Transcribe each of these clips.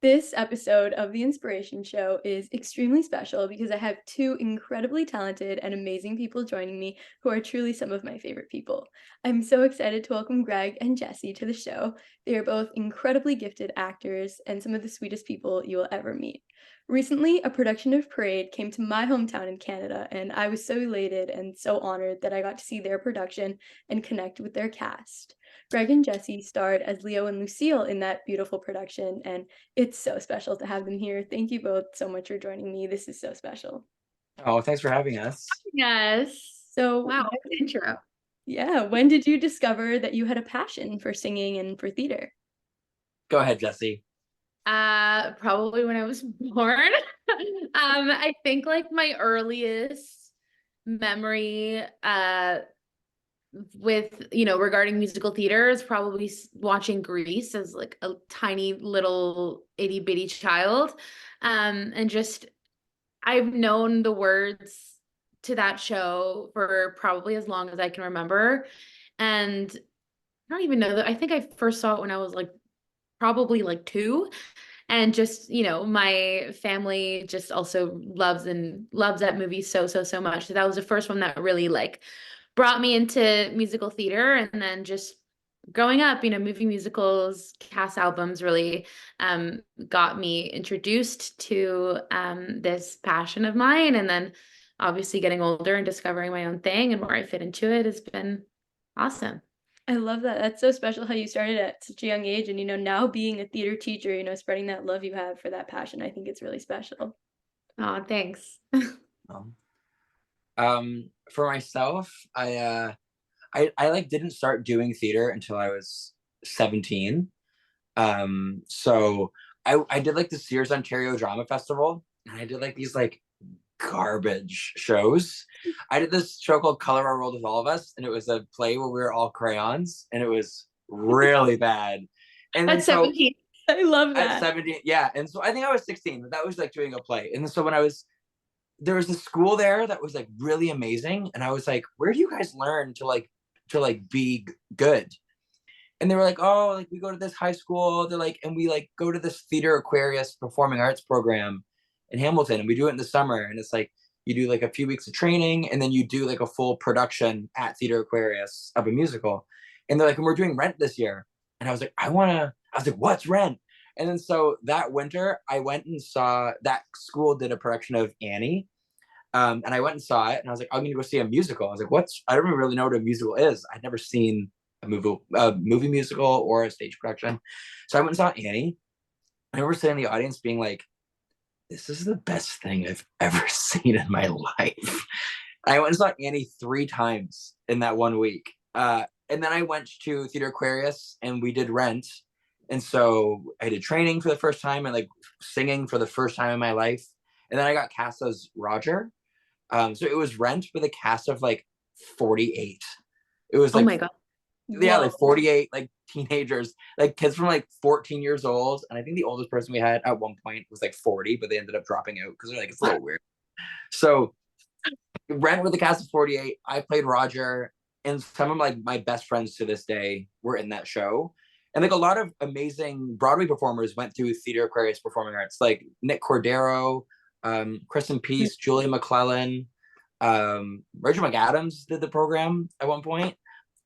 This episode of The Inspiration Show is extremely special because I have two incredibly talented and amazing people joining me who are truly some of my favorite people. I'm so excited to welcome Greg and Jesse to the show. They are both incredibly gifted actors and some of the sweetest people you will ever meet. Recently, a production of Parade came to my hometown in Canada, and I was so elated and so honored that I got to see their production and connect with their cast. Greg and Jesse starred as Leo and Lucille in that beautiful production, and it's so special to have them here. Thank you both so much for joining me. This is so special. Oh, thanks for having us. Yes. So, Wow, what an intro. yeah, when did you discover that you had a passion for singing and for theater? Go ahead, Jesse. Probably when I was born. I think like my earliest memory with regarding musical theater is probably watching Grease as like a tiny little itty bitty child. And just I've known the words to that show for probably as long as I can remember. And I don't even know that I think I first saw it when I was like probably like 2. And just, my family just also loves that movie so much. So that was the first one that really like brought me into musical theater. And then just growing up, movie musicals, cast albums really got me introduced to this passion of mine. And then obviously getting older and discovering my own thing and where I fit into it has been awesome. I love that. That's so special how you started at such a young age and, now being a theater teacher, spreading that love you have for that passion. I think it's really special. Oh, thanks. For myself, I like didn't start doing theater until I was 17. So I did like the Sears Ontario Drama Festival, and I did like these like garbage shows. I did this show called Color Our World with All of Us, and it was a play where we were all crayons, and it was really bad. And then That's 17. I love at that. 17, yeah. And so I think I was 16, but that was like doing a play. And so there was a school there that was like really amazing, and I was like, where do you guys learn to be good? And they were like, oh, like we go to this high school. They're like, and we like go to this Theater Aquarius performing arts program in Hamilton, and we do it in the summer. And it's like you do like a few weeks of training, and then you do like a full production at Theater Aquarius of a musical. And they're like, and we're doing Rent this year. And I was like, I was like, what's Rent? And then so that winter, I went and saw that school did a production of Annie. And I went and saw it, and I was like, I'm going to go see a musical. I was like, I don't really know what a musical is. I'd never seen a movie musical or a stage production. So I went and saw Annie. I remember sitting in the audience being like, this is the best thing I've ever seen in my life. I went and saw Annie 3 times in that 1 week. And then I went to Theater Aquarius and we did Rent. And so I did training for the first time and like singing for the first time in my life. And then I got cast as Roger. So it was Rent with a cast of like 48. It was like, oh my God. Yeah, like 48 like teenagers, like kids from like 14 years old. And I think the oldest person we had at one point was like 40, but they ended up dropping out because they're like, it's a little weird. So Rent with a cast of 48. I played Roger, and some of like my best friends to this day were in that show. And like a lot of amazing Broadway performers went through Theater Aquarius Performing Arts, like Nick Cordero, Kristen Peace, Julie McClellan, Rachel McAdams did the program at one point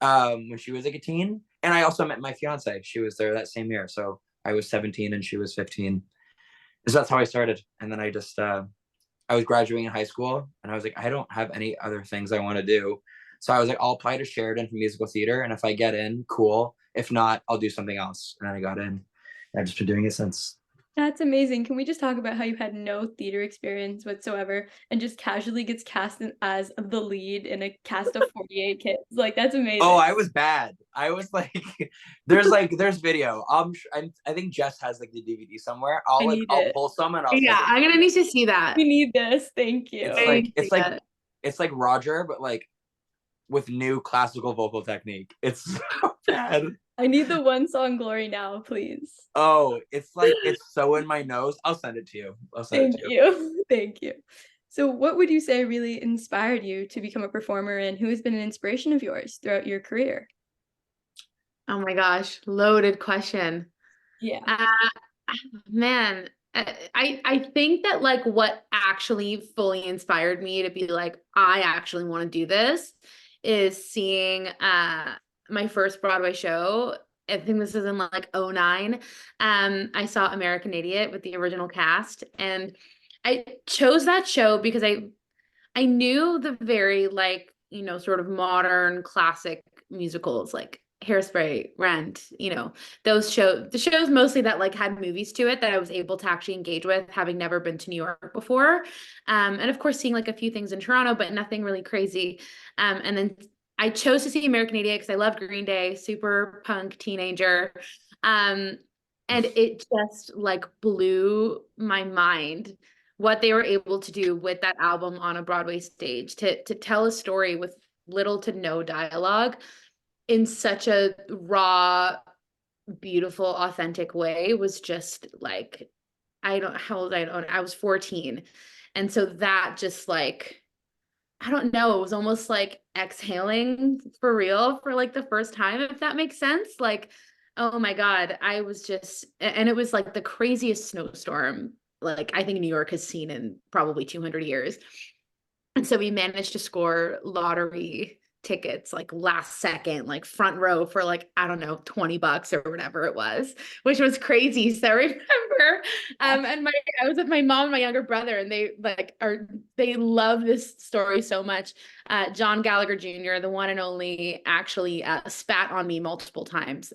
when she was like a teen. And I also met my fiance. She was there that same year. So I was 17 and she was 15. So that's how I started. And then I just, I was graduating in high school and I was like, I don't have any other things I want to do. So I was like, I'll apply to Sheridan for musical theater. And if I get in, cool. If not, I'll do something else. And then I got in. And I've just been doing it since. That's amazing. Can we just talk about how you had no theater experience whatsoever and just casually gets cast as the lead in a cast of 48 kids? Like, that's amazing. Oh, I was bad. I was like, there's video. I think Jess has like the DVD somewhere. I'll pull some and I'll. Yeah, I'm gonna need to see that. We need this. Thank you. It's like Roger, but like with new classical vocal technique. It's so bad. I need the one song Glory now, please. Oh, it's so in my nose. I'll send it to you. Thank you. Thank you. So what would you say really inspired you to become a performer, and who has been an inspiration of yours throughout your career? Oh my gosh, loaded question. Yeah. Man, I think that like what actually fully inspired me to be like, I actually want to do this is seeing my first Broadway show. I think this is in like '09. I saw American Idiot with the original cast, and I chose that show because I knew the very like, sort of modern classic musicals like Hairspray, Rent, the shows mostly that like had movies to it that I was able to actually engage with, having never been to New York before. And of course seeing like a few things in Toronto, but nothing really crazy. And then I chose to see American Idiot because I loved Green Day, super punk teenager. Um, and it just like blew my mind what they were able to do with that album on a Broadway stage to tell a story with little to no dialogue in such a raw, beautiful, authentic way was just like, I don't how old I was 14. And so that just like, I don't know, it was almost like exhaling for real for like the first time, if that makes sense. Like, oh my God, I was just, and it was like the craziest snowstorm, like I think New York has seen in probably 200 years. And so we managed to score lottery tickets like last second, like front row for like, I don't know, $20 or whatever it was, which was crazy. So I remember, and I was with my mom and my younger brother, and they love this story so much. John Gallagher Jr., the one and only, actually spat on me multiple times.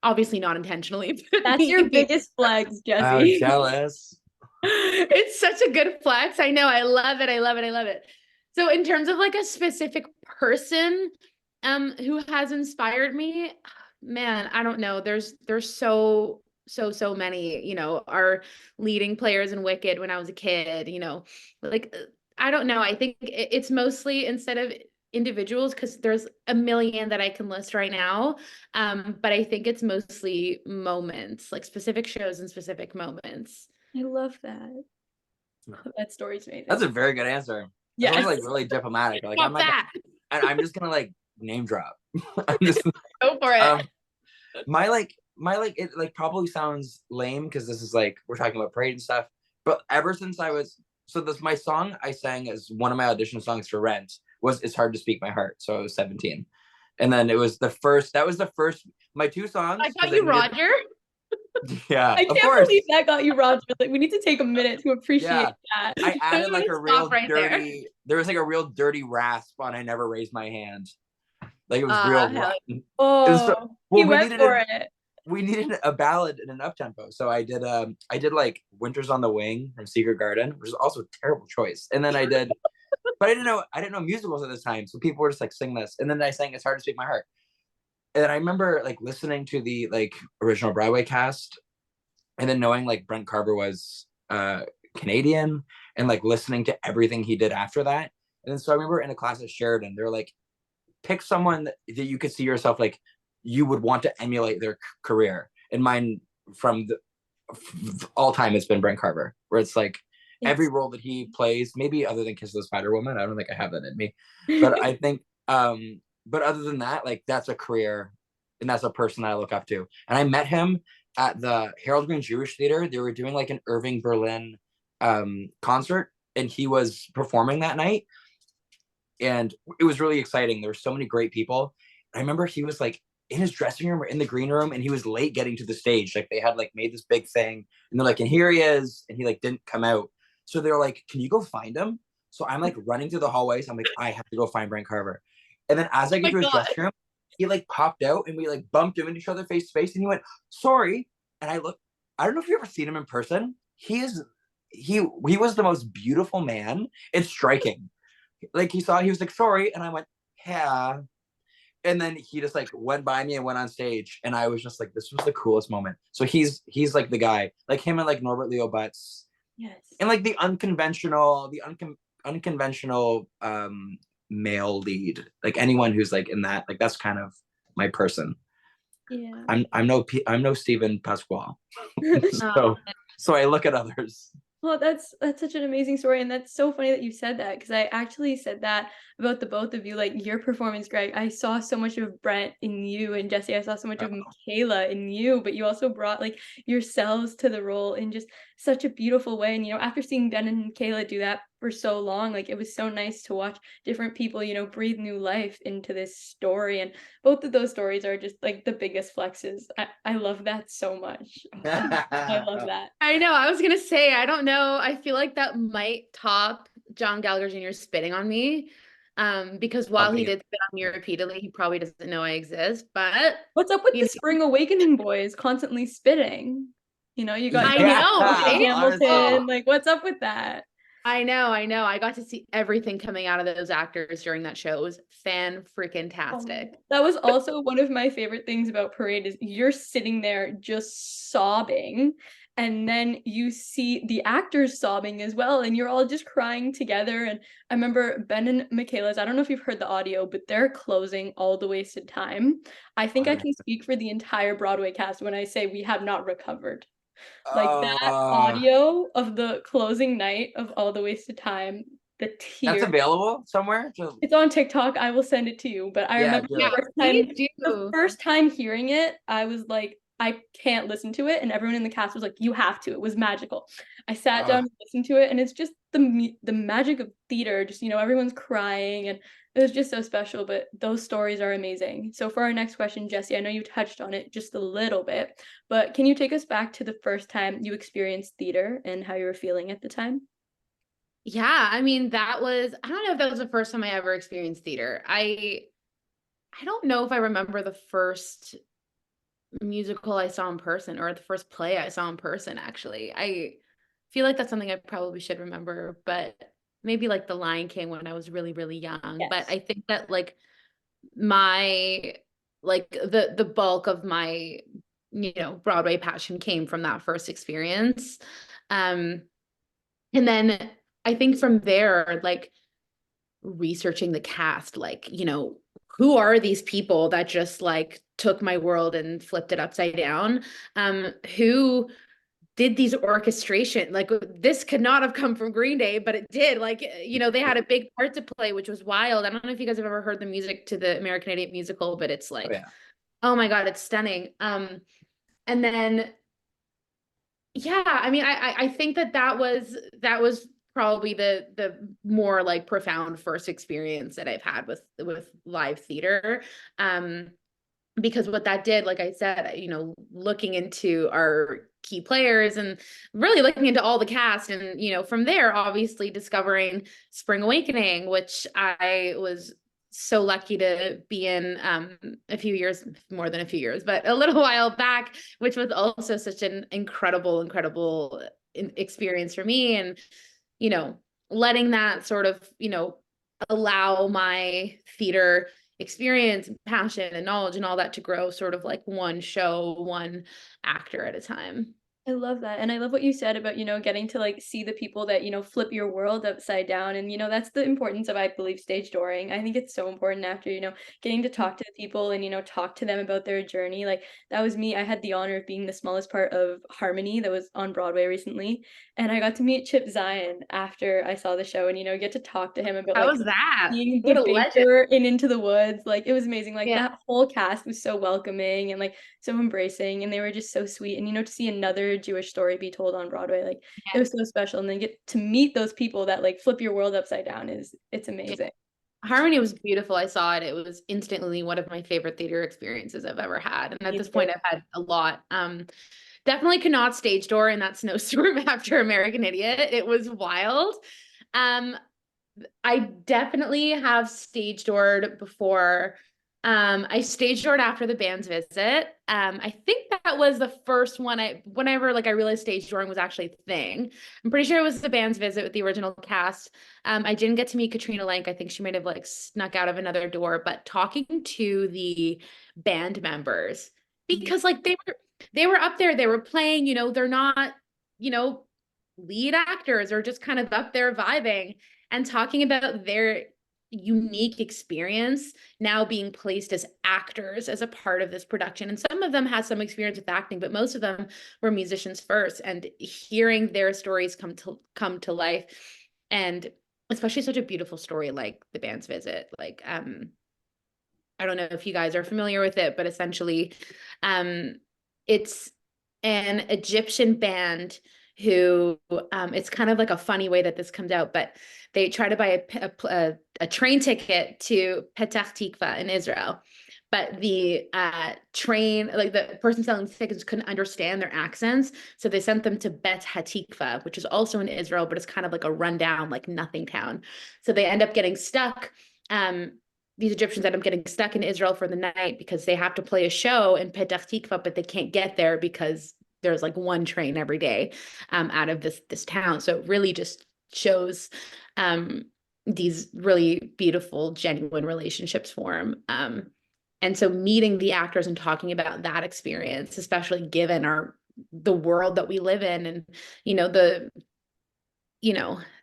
Obviously not intentionally. That's your biggest flex, Oh, Jesse. jealous. It's such a good flex. I know. I love it. I love it. I love it. So in terms of like a specific person who has inspired me, man, I don't know. There's so many, our leading players in Wicked when I was a kid, like I don't know. I think it's mostly instead of individuals, because there's a million that I can list right now. But I think it's mostly moments, like specific shows and specific moments. I love that. That story's That's a amazing. very good answer. That was Yes. like really diplomatic. Like I'm Stop not, that. I'm just gonna like name drop. I'm just Go for it. my it like probably sounds lame because this is like we're talking about parade and stuff. But ever since I was this my song I sang as one of my audition songs for Rent was "It's Hard to Speak My Heart." So I was 17, and then it was the first. That was the first. My two I songs. got you, Roger. Yeah, I of can't course. believe that got you, Roger. Like, we need to take a minute to appreciate Yeah. that. I added like a real Stop right dirty. There was like a real dirty rasp on "I Never Raised My Hand." Like it was real Hell rotten. So, Oh, well, he went for it. we needed a ballad in an up tempo. So I did like Winters on the Wing from Secret Garden, which is also a terrible choice. And then but I didn't know musicals at the time. So people were just like sing this. And then I sang It's Hard to Speak My Heart. And I remember like listening to the like original Broadway cast and then knowing like Brent Carver was Canadian and like listening to everything he did after that. And then so I remember in a class at Sheridan, they're like, pick someone that you could see yourself like you would want to emulate their career. And mine from the all time it's been Brent Carver, where it's like every role that he plays, maybe other than Kiss of the Spider Woman, I don't think I have that in me, but I think but other than that, like that's a career and that's a person I look up to. And I met him at the Harold Green Jewish Theater. They were doing like an Irving Berlin concert and he was performing that night and it was really exciting. There were so many great people. I remember he was like in his dressing room or in the green room and he was late getting to the stage. Like they had like made this big thing and they're like, and here he is. And he like didn't come out. So they're like, can you go find him? So I'm like running through the hallways. I'm like, I have to go find Brent Carver. And then as I get to his dressing room, he like popped out and we like bumped into each other face to face and he went, sorry. And I looked, I don't know if you've ever seen him in person. He was the most beautiful man. It's striking. Like he was like, sorry. And I went, yeah. And then he just like went by me and went on stage. And I was just like, this was the coolest moment. So he's like the guy, like him and like Norbert Leo Butz. Yes. And like the unconventional male lead. Like anyone who's like in that, like that's kind of my person. Yeah. I'm no Stephen Pasquale. So I look at others. Well, that's such an amazing story, and that's so funny that you said that because I actually said that about the both of you, like, your performance, Greg. I saw so much of Brent in you, and Jesse, I saw so much of Michaela in you, but you also brought, like, yourselves to the role in just such a beautiful way, and, after seeing Ben and Michaela do that for so long, like, it was so nice to watch different people, breathe new life into this story, and both of those stories are just, like, the biggest flexes. I love that so much. I love that. I know. I was gonna say, I don't know. I feel like that might top John Gallagher Jr. spitting on me. Because while he did spit on me repeatedly, he probably doesn't know I exist. But What's up with you the know, Spring Awakening boys constantly spitting? You got I Yeah, know, right? honestly. Hamilton. Like, what's up with that? I know. I got to see everything coming out of those actors during that show. It was fan-freaking-tastic. That was also one of my favorite things about Parade is you're sitting there just sobbing, and then you see the actors sobbing as well, and you're all just crying together. And I remember Ben and Michaela's, I don't know if you've heard the audio, but they're closing All the Wasted Time. I think I can speak for the entire Broadway cast when I say we have not recovered. Like that audio of the closing night of All the Wasted Time, the That's tears. available somewhere? It's on TikTok. I will send it to you. But I remember Do Yeah, it. please the do. first time hearing it, I was like, I can't listen to it. And everyone in the cast was like, you have to. It was magical. I sat down and listened to it, and it's just the magic of theater. Just, everyone's crying, and it was just so special. But those stories are amazing. So for our next question, Jesse, I know you touched on it just a little bit, but can you take us back to the first time you experienced theater and how you were feeling at the time? Yeah, I mean, I don't know if that was the first time I ever experienced theater. I don't know if I remember the first musical I saw in person or the first play I saw in person, actually. I feel like that's something I probably should remember, but maybe like The Lion King when I was really, really young. But Yes. I think that like my the bulk of my Broadway passion came from that first experience. Um and then I think from there, like researching the cast, like, who are these people that just like took my world and flipped it upside down? Who did these orchestration? Like this could not have come from Green Day, but it did. Like, they had a big part to play, which was wild. I don't know if you guys have ever heard the music to the American Idiot musical, but it's like, Yeah. oh my God, it's stunning. And then yeah, I mean, I think that was probably the more like profound first experience that I've had with live theater. Um, because what that did, like I said, looking into our key players and really looking into all the cast, and from there, obviously discovering Spring Awakening, which I was so lucky to be in a few years, more than a few years, but a little while back, which was also such an incredible experience for me. And letting that sort of allow my theater experience and passion and knowledge and all that to grow sort of like one show, one actor at a time. I love that, and I love what you said about, getting to, like, see the people that, flip your world upside down, and, that's the importance of, I believe, stage dooring. I think it's so important after, getting to talk to the people and, talk to them about their journey. Like, that was me. I had the honor of being the smallest part of Harmony that was on Broadway recently, and I got to meet Chip Zien after I saw the show and, get to talk to him about, How like, was that? being What the a legend. baker in Into the Woods. Like, it was amazing. Like, Yeah. that whole cast was so welcoming and, like, so embracing, and they were just so sweet. And to see another Jewish story be told on Broadway, like it was so special. And then get to meet those people that like flip your world upside down it's Yeah. amazing. Harmony was beautiful. I saw it. It was instantly one of my favorite theater experiences I've ever had. And at this point, I've had a lot. Definitely cannot stage door in that snowstorm after American Idiot. It was wild. Um, I definitely have stage doored before. I stage doored after the band's visit. I think that was the first one whenever like I realized stage dooring was actually a thing. I'm pretty sure it was the band's visit with the original cast. I didn't get to meet Katrina Lenk. I think she might have like snuck out of another door, but talking to the band members, because like they were up there, they were playing, they're not, you know, lead actors or just kind of up there vibing and talking about their unique experience now being placed as actors as a part of this production. And some of them had some experience with acting, but most of them were musicians first, and hearing their stories come to life, and especially such a beautiful story like The Band's Visit. Like I don't know if you guys are familiar with it, but essentially it's an Egyptian band who it's kind of like a funny way that this comes out, but they try to buy a train ticket to Petah Tikva in Israel. But the train, like the person selling the tickets couldn't understand their accents. So they sent them to Bet Hatikva, which is also in Israel, but it's kind of like a rundown, like nothing town. So they end up getting stuck. These Egyptians end up getting stuck in Israel for the night because they have to play a show in Petah Tikva, but they can't get there because there's like one train every day out of this town. So it really just shows these really beautiful, genuine relationships form. And so meeting the actors and talking about that experience, especially given the world that we live in, and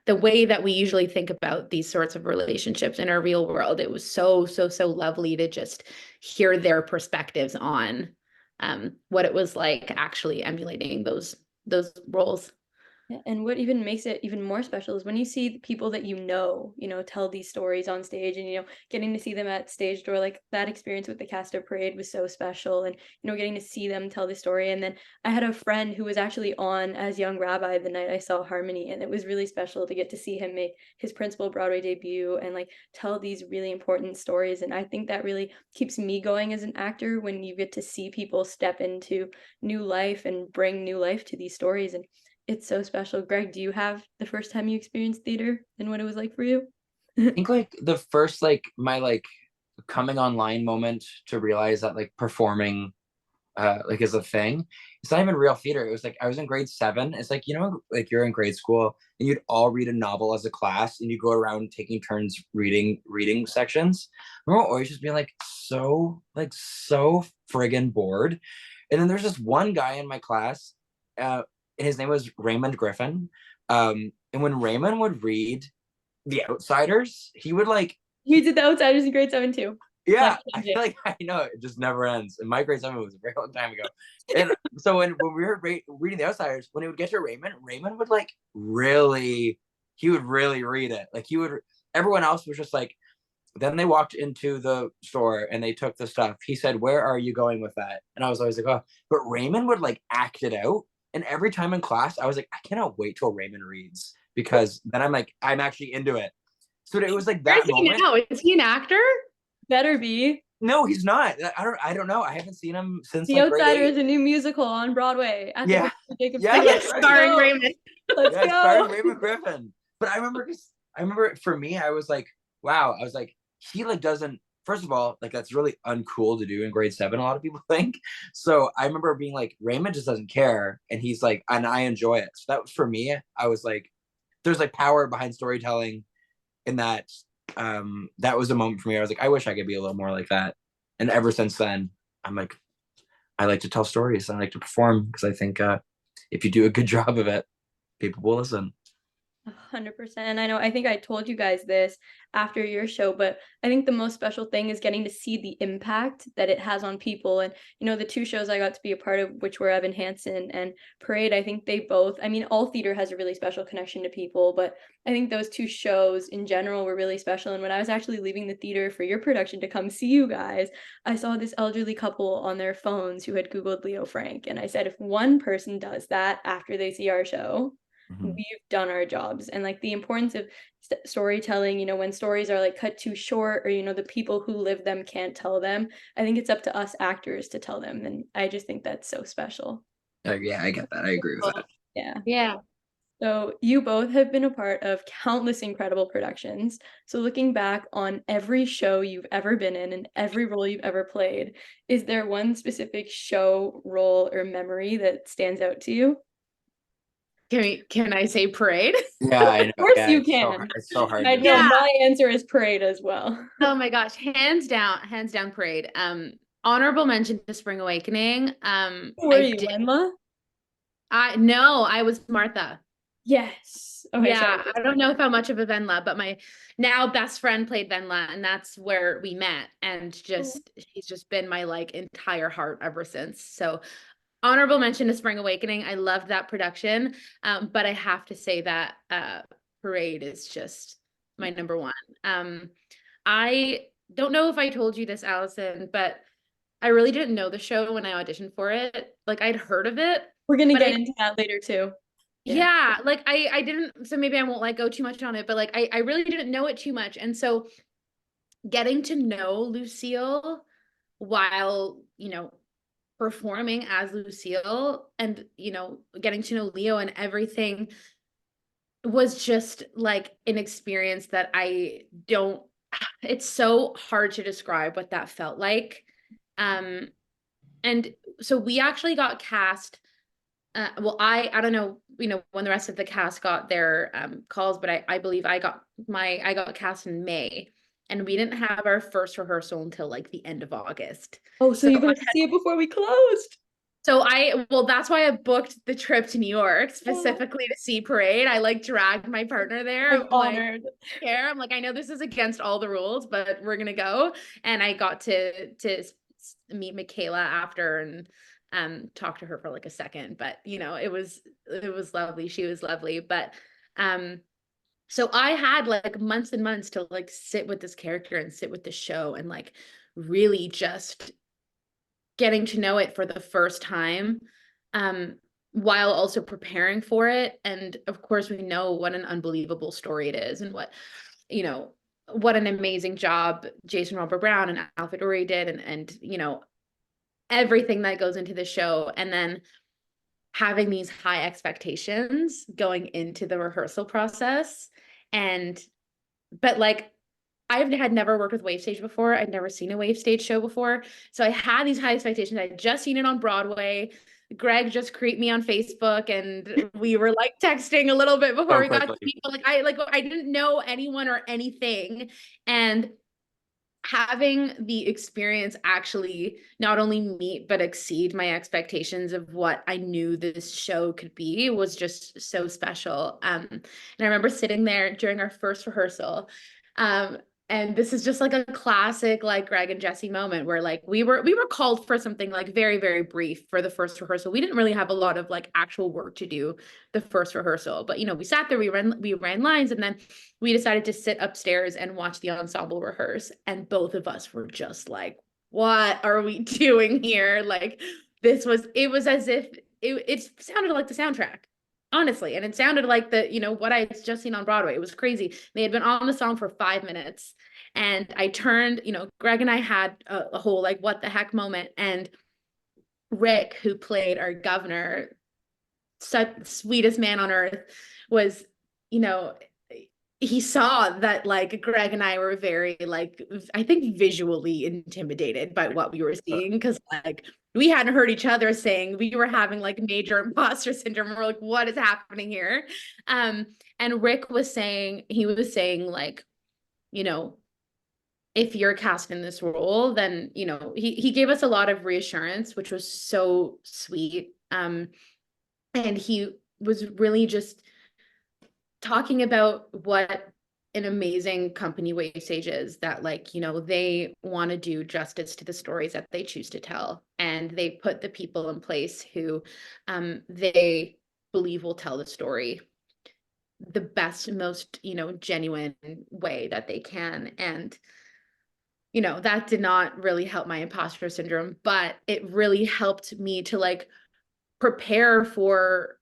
the way that we usually think about these sorts of relationships in our real world, it was so lovely to just hear their perspectives on what it was like actually emulating those roles. Yeah, and what even makes it even more special is when you see the people that tell these stories on stage, and getting to see them at stage door. Like that experience with the cast of Parade was so special, and getting to see them tell the story. And then I had a friend who was actually on as young Rabbi the night I saw Harmony, and it was really special to get to see him make his principal Broadway debut and like tell these really important stories. And I think that really keeps me going as an actor when you get to see people step into new life and bring new life to these stories. And it's so special. Greg, do you have the first time you experienced theater and what it was like for you? I think like the first like my like coming online moment to realize that like performing like is a thing. It's not even real theater. It was like I was in grade 7. It's like like you're in grade school and you'd all read a novel as a class and you go around taking turns reading sections. I remember always just being like so friggin' bored. And then there's this one guy in my class, and his name was Raymond Griffin. And when Raymond would read The Outsiders, he would like You did The Outsiders in grade 7 too. yeah, I feel like I know it just never ends. And my grade 7 was a very long time ago. And so when we were reading The Outsiders, when it would get to Raymond would like he would really read it. Like everyone else was just like, then they walked into the store and they took the stuff. He said, "Where are you going with that?" And I was always like, "Oh," but Raymond would like act it out. And every time in class, I was like, I cannot wait till Raymond reads, because then I'm like, I'm actually into it. So it was like that moment. Now? Is he an actor? Better be. No, he's not. I don't know. I haven't seen him since The like Outsider is a new musical on Broadway. At yeah. The Yeah, yes, starring Raymond. Let's go. Starring Raymond Griffin. But I remember for me, I was like, wow. I was like, he like doesn't. First of all, like that's really uncool to do in grade 7. A lot of people think. So I remember being like, Raymond just doesn't care, and he's like, and I enjoy it. So that was for me. I was like, there's like power behind storytelling, in that. That was a moment for me. I was like, I wish I could be a little more like that. And ever since then, I'm like, I like to tell stories. I like to perform because I think if you do a good job of it, people will listen. 100%. I think I told you guys this after your show, but I think the most special thing is getting to see the impact that it has on people. And the 2 shows I got to be a part of, which were Evan Hansen and Parade, I think they both, all theater has a really special connection to people, but I think those 2 shows in general were really special. And when I was actually leaving the theater for your production to come see you guys, I saw this elderly couple on their phones who had Googled Leo Frank. And I said, if one person does that after they see our show, we've done our jobs. And like the importance of storytelling, when stories are like cut too short, or the people who live them can't tell them, I think it's up to us actors to tell them. And I just think that's so special. Yeah, I get that. I agree with that. Yeah. So you both have been a part of countless incredible productions. So looking back on every show you've ever been in and every role you've ever played, is there one specific show, role, or memory that stands out to you? Can I say Parade? Yeah, I know. Of course yeah, you can. It's so hard. I know my answer is Parade as well. Oh my gosh, hands down Parade. Honorable mention to Spring Awakening. Who were you, Wenla? No, I was Martha. Yes. Okay, sorry. Yeah, I don't know how much of a Venla, but my now best friend played Venla, and that's where we met. And Oh, just she's just been my like entire heart ever since. So honorable mention to Spring Awakening. I loved that production. But I have to say that Parade is just my number one. Um, I don't know if I told you this, Allison, but I really didn't know the show when I auditioned for it. Like I'd heard of it, we're gonna but get I into that later too. Yeah. yeah, like I didn't, so maybe I won't like go too much on it, but like I really didn't know it too much. And so getting to know Lucille while, performing as Lucille and, getting to know Leo and everything was just like an experience that I don't, it's so hard to describe what that felt like. Um, and so we actually got cast. Well, I don't know, when the rest of the cast got their calls, but I believe I got cast in May, and we didn't have our first rehearsal until like the end of August. Oh, so So you got to see it before we closed. well, that's why I booked the trip to New York Oh, specifically to see Parade. I like dragged my partner there. I'm I'm like, honored. care. I'm like, I know this is against all the rules, but we're gonna go. And I got to meet Michaela after and talk to her for like a second. But it was lovely. She was lovely. But um so I had like months and months to like sit with this character and sit with the show and like really just getting to know it for the first time, um, while also preparing for it. And of course, we know what an unbelievable story it is, and you know, what an amazing job Jason Robert Brown and Alfred Uri did, and everything that goes into the show, and then having these high expectations going into the rehearsal process, and but like I had never worked with Wave Stage before. I'd never seen a Wave Stage show before. So I had these high expectations. I'd just seen it on Broadway. Greg just creeped me on Facebook and we were like texting a little bit before So we got to quickly. meet. But I didn't know anyone or anything. And having the experience actually not only meet but exceed my expectations of what I knew this show could be was just so special. And I remember sitting there during our first rehearsal. Um, and this is just like a classic like Greg and Jesse moment where like we were called for something like very, very brief for the first rehearsal. We didn't really have a lot of like actual work to do the first rehearsal, but we sat there, we ran lines, and then we decided to sit upstairs and watch the ensemble rehearse. And both of us were just like, what are we doing here? Like, it was as if it sounded like the soundtrack, honestly. And it sounded like what I had just seen on Broadway. It was crazy. They had been on the song for 5 minutes. And I turned, Greg and I had a whole like, what the heck moment. And Rick, who played our governor, such sweetest man on earth, was, you know, he saw that like Greg and I were very like I think visually intimidated by what we were seeing because like we hadn't heard each other saying we were having like major imposter syndrome. We're like, what is happening here? Um, and Rick was saying like, you know, if you're cast in this role, then he gave us a lot of reassurance, which was so sweet. And he was really just talking about what an amazing company Wave Stage is, that like they want to do justice to the stories that they choose to tell, and they put the people in place who they believe will tell the story the best, most genuine way that they can. And that did not really help my imposter syndrome, but it really helped me to like prepare for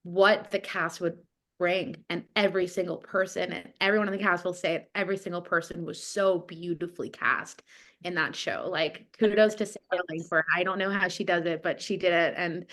what the cast would bring. And every single person and everyone in the cast will say it, every single person was so beautifully cast in that show. Like kudos to Sarah Langford. I don't know how she does it, but she did it. And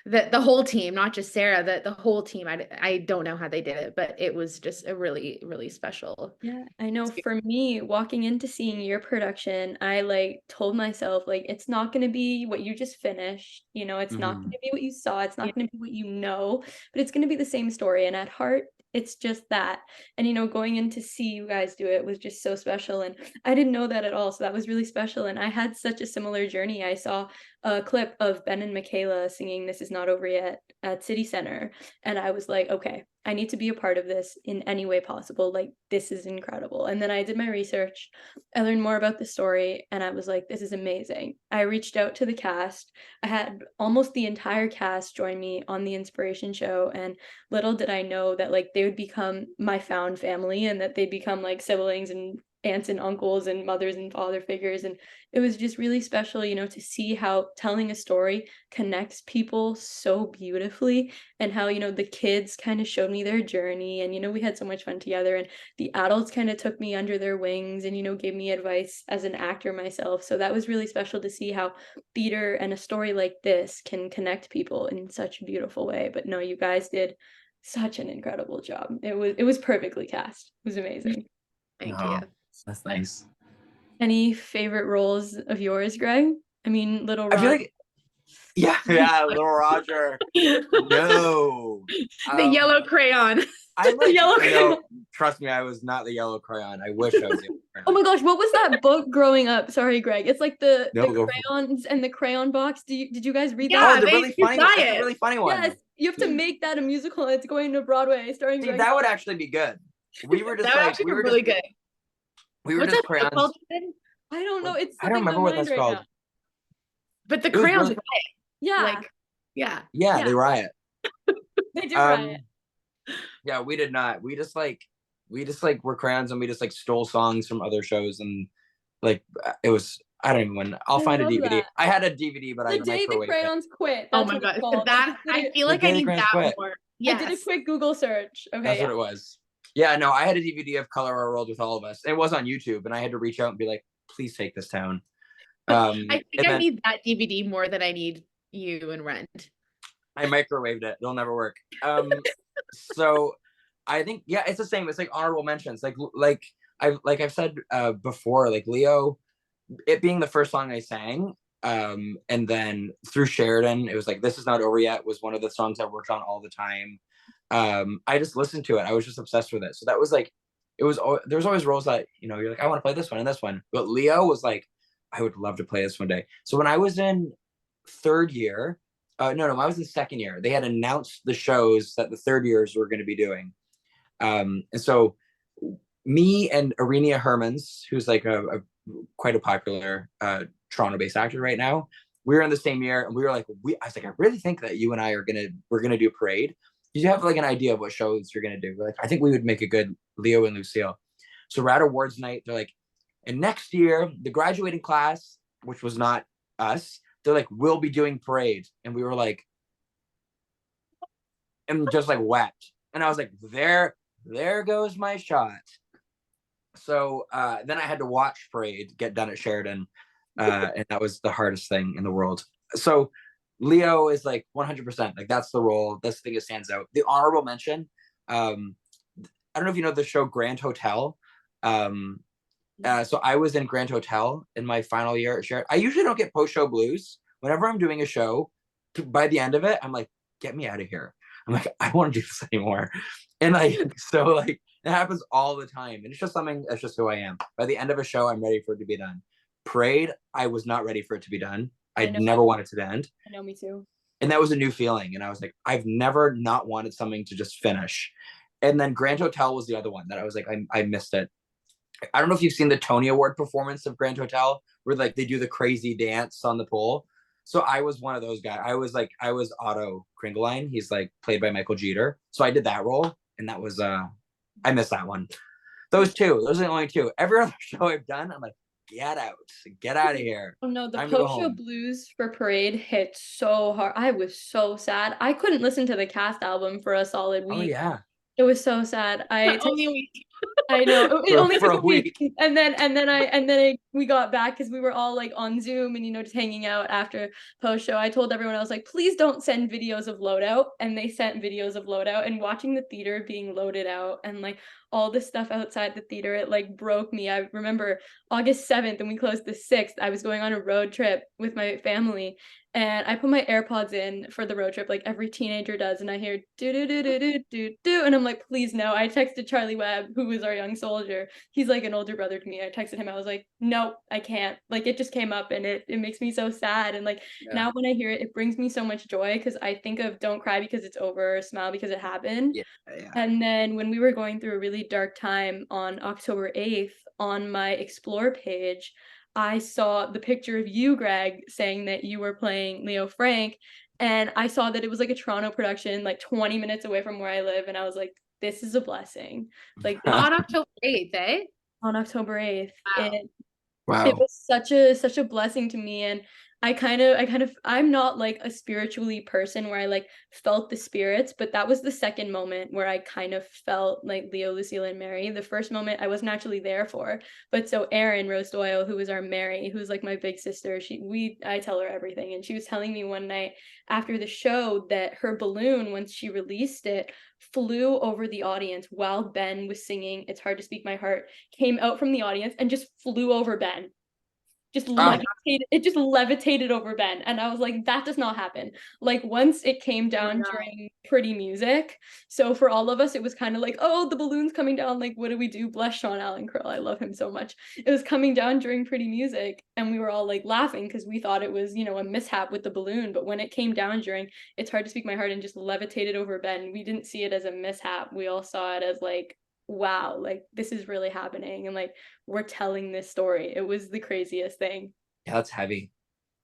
the whole team, not just Sarah, the whole team. I don't know how they did it, but it was just a really, really special Yeah, I know experience. for me, walking into seeing your production, I like told myself like it's not going to be what you just finished, it's not going Hmm. to be what you saw, it's Yeah. not going to be what but it's going to be the same story. And at heart, it's just that. And, you know, going in to see you guys do it was just so special, and I didn't know that at all, so that was really special, and I had such a similar journey. I saw a clip of Ben and Michaela singing This Is Not Over Yet at City Center, and I was like, "Okay, I need to be a part of this in any way possible, like, this is incredible." And then I did my research, I learned more about the story, and I was like, "This is amazing." I reached out to the cast. I had almost the entire cast join me on the inspiration show, and little did I know that, like, they would become my found family and that they'd become, like, siblings and aunts and uncles and mothers and father figures, and it was just really special, you know, to see how telling a story connects people so beautifully, and how, you know, the kids kinda showed me their journey, and, you know, we had so much fun together, and the adults kinda took me under their wings and, you know, gave me advice as an actor myself, so that was really special to see how theater and a story like this can connect people in such a beautiful way. But no, you guys did such an incredible job. It was perfectly cast. It was amazing. Thank No, you. that's nice. Any favorite roles of yours, Greg? I mean, Little I feel Roger. like, yeah, little Roger. No. The yellow crayon. I'm like, Yellow no, crayon. trust me, I was not the yellow crayon. I wish I was the yellow Oh crayon. my gosh, what was that book growing up? Sorry, Greg. It's like the No, go for it. crayons and the crayon box. Did you guys read Yeah, that? Oh, the they really funny one. buy It's a it. really funny one. Yes, you have to make that a musical. It's going to Broadway, starring See, Greg. that would actually be good. We were just That would like, actually we be were really just, good. we were What's just that book crayons. called again? I don't know. It's I don't slipping my remember what mind that's right called. now. But the It was crayons really, riot. Yeah, Like, yeah. yeah, yeah, they riot. they do riot. Yeah, we did not. We just like were crayons, and we just like stole songs from other shows, and like it was, I don't even know. I'll I find a love DVD. that. I had a DVD, but I The Day the microwaved it. Crayons Quit. Oh That's my what it's god. called. That I feel The like I Day the need Crayons that Quit. more. I did a Yes. quick Google search. Okay, That's yeah. what it was. Yeah, no, I had a DVD of Color Our World with all of us. It was on YouTube, and I had to reach out and be like, please take this down. I think And I then need that DVD more than I need you and Rent. I microwaved it. It'll never work. So I think, yeah, it's the same. It's like honorable mentions. I've said before, like Leo, it being the first song I sang, and then through Sheridan, it was like This Is Not Over Yet was one of the songs I worked on all the time. I just listened to it. I was just obsessed with it. So that was like, there was always roles that, you know, you're like, I want to play this one and this one. But Leo was like, I would love to play this one day. So when I was in third year, no, I was in second year, they had announced the shows that the third years were going to be doing. And so me and Arenia Hermans, who's like a quite a popular Toronto-based actor right now, we were in the same year, and we were like, I was like, I really think that you and I we're gonna do Parade. You have like an idea of what shows you're gonna do. We're like, I think we would make a good Leo and Lucille. So we're at awards night. They're like, and next year the graduating class, which was not us, they're like, we'll be doing Parade, and we were like, and just like wept, and I was like, there goes my shot. So then I had to watch Parade get done at Sheridan, and that was the hardest thing in the world. So Leo is like 100%, like that's the role. This thing that stands out. The honorable mention, I don't know if you know the show Grand Hotel. So I was in Grand Hotel in my final year at Sheridan. I usually don't get post-show blues. Whenever I'm doing a show, by the end of it, I'm like, get me out of here. I'm like, I don't want to do this anymore. And so like, it happens all the time. And it's just something, that's just who I am. By the end of a show, I'm ready for it to be done. Parade, I was not ready for it to be done. I never wanted it to end. I know, me too. And that was a new feeling. And I was like, I've never not wanted something to just finish. And then Grand Hotel was the other one that I was like, I missed it. I don't know if you've seen the Tony Award performance of Grand Hotel, where like they do the crazy dance on the pole. So I was one of those guys. I was Otto Kringeline. He's like played by Michael Jeter. So I did that role, and that was I missed that one. Those are the only two. Every other show I've done, I'm like, get out of here. Oh no, the Time to go post-show home. blues for Parade hit so hard. I was so sad. I couldn't listen to the cast album for a solid Oh week. yeah. It was so sad. The only week. I know. It only for took a a week. week. We got back because we were all like on Zoom and just hanging out after post show. I told everyone, I was like, please don't send videos of loadout. And they sent videos of loadout, and watching the theater being loaded out and like all the stuff outside the theater, it like broke me. I remember August 7th and we closed the 6th. I was going on a road trip with my family, and I put my AirPods in for the road trip like every teenager does, and I hear do do do do do do do, and I'm like, please no. I texted Charlie Webb, who was our young soldier. He's like an older brother to me. I texted him. I was like, no, I can't. Like it just came up, and it makes me so sad. And like now when I hear it, it brings me so much joy because I think of don't cry because it's over, smile because it happened. Yeah, yeah. And then when we were going through a really dark time on October 8th, on my Explore page, I saw the picture of you, Greg, saying that you were playing Leo Frank. And I saw that it was like a Toronto production, like 20 minutes away from where I live. And I was like, this is a blessing. Like On October 8th, eh? on October 8th. Wow. It Wow. was such a blessing to me. And I'm not like a spiritually person where I like felt the spirits, but that was the second moment where I kind of felt like Leo, Lucille, and Mary. The first moment I wasn't actually there for, but so Erin Rose Doyle, who was our Mary, who's like my big sister, I tell her everything, and she was telling me one night after the show that her balloon, once she released it, flew over the audience while Ben was singing "It's Hard to Speak My Heart," came out from the audience and just flew over Ben, just levitated. It just levitated over Ben, and I was like, that does not happen. Like once it came down during Pretty Music, so for all of us it was kind of like, oh, the balloon's coming down, like what do we do? Bless Sean Allen Krill, I love him so much. It was coming down during Pretty Music, and we were all like laughing because we thought it was a mishap with the balloon. But when it came down during It's Hard to Speak My Heart and just levitated over Ben, we didn't see it as a mishap. We all saw it as like, wow, like this is really happening, and like we're telling this story. It was the craziest thing. Yeah, that's heavy.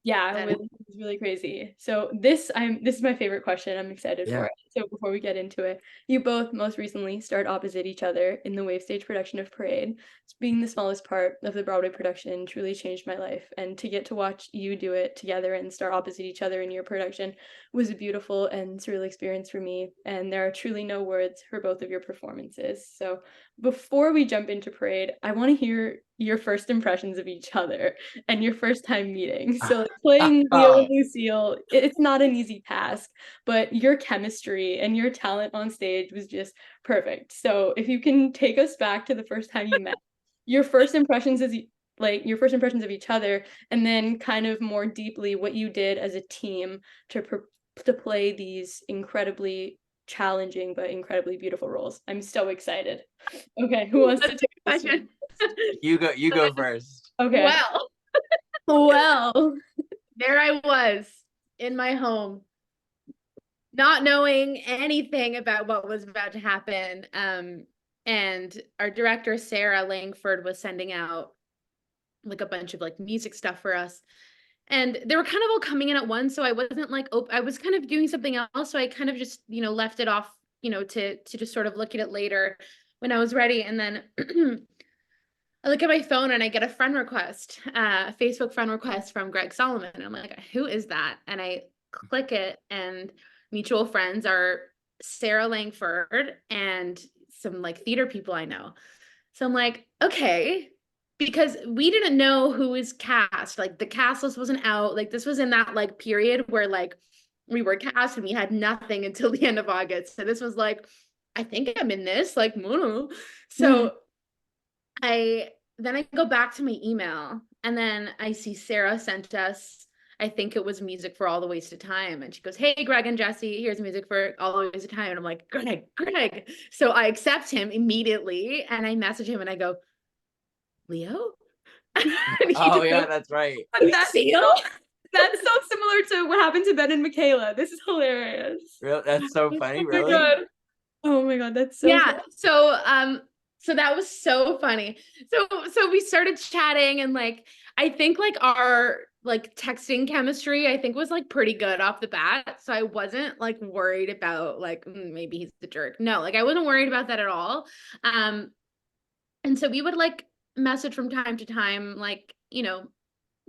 Yeah, it was really crazy. So this is my favorite question. I'm excited for Yeah. it. So before we get into it, you both most recently starred opposite each other in the Wave Stage production of Parade. Being the smallest part of the Broadway production truly changed my life, and to get to watch you do it together and star opposite each other in your production was a beautiful and surreal experience for me, and there are truly no words for both of your performances. So before we jump into Parade, I want to hear your first impressions of each other and your first time meeting. So like, playing Leo and Lucille, it's not an easy task, but your chemistry and your talent on stage was just perfect. So if you can take us back to the first time you met, your first impressions your first impressions of each other, and then kind of more deeply what you did as a team to play these incredibly challenging but incredibly beautiful roles. I'm so excited. Okay, who wants to take this one? You go first. Okay. Well, Well, there I was in my home, not knowing anything about what was about to happen. And our director, Sarah Langford, was sending out like a bunch of like music stuff for us. And they were kind of all coming in at once. So I wasn't like, I was kind of doing something else. So I kind of just, left it off, to just sort of look at it later when I was ready. And then I look at my phone and I get a friend request, a Facebook friend request from Greg Solomon. And I'm like, who is that? And I click it, and mutual friends are Sarah Langford and some like theater people I know. So I'm like, okay, because we didn't know who was cast. Like the cast list wasn't out. Like this was in that like period where like we were cast and we had nothing until the end of August. So this was like, I think I'm in this, like, so then I go back to my email, and then I see Sarah sent us, I think it was music for All the Waste of Time. And she goes, hey, Greg and Jesse, here's music for All the Waste of Time. And I'm like, Greg. So I accept him immediately, and I message him and I go, Leo? Oh yeah, that's right. that's so similar to what happened to Ben and Michaela. This is hilarious. Real, that's so funny, Oh my really. God. Oh my God, that's so yeah. Funny. So that was so funny. So we started chatting, and like I think like our like texting chemistry I think was like pretty good off the bat. So I wasn't like worried about like maybe he's the jerk. No, like I wasn't worried about that at all. And so we would like message from time to time, like,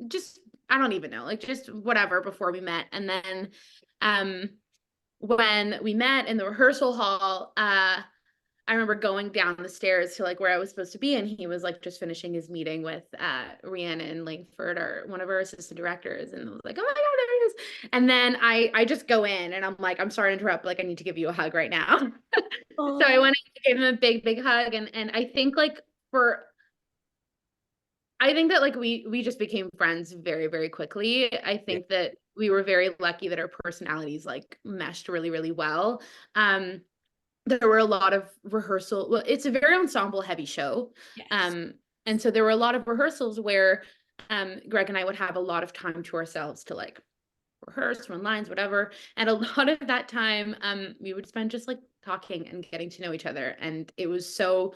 just I don't even know, like just whatever before we met. And then when we met in the rehearsal hall, I remember going down the stairs to like where I was supposed to be, and he was like just finishing his meeting with Rhiannon Langford, or one of our assistant directors, and I was like, oh my god, there he is. And then I just go in and I'm like, I'm sorry to interrupt, but like I need to give you a hug right now. So I went and gave him a big hug, and I think like I think that like we just became friends very quickly. I think that we were very lucky that our personalities like meshed really well. There were a lot of rehearsal. Well, it's a very ensemble heavy show. Yes. And so there were a lot of rehearsals where Greg and I would have a lot of time to ourselves to like rehearse, run lines, whatever. And a lot of that time we would spend just like talking and getting to know each other. And it was so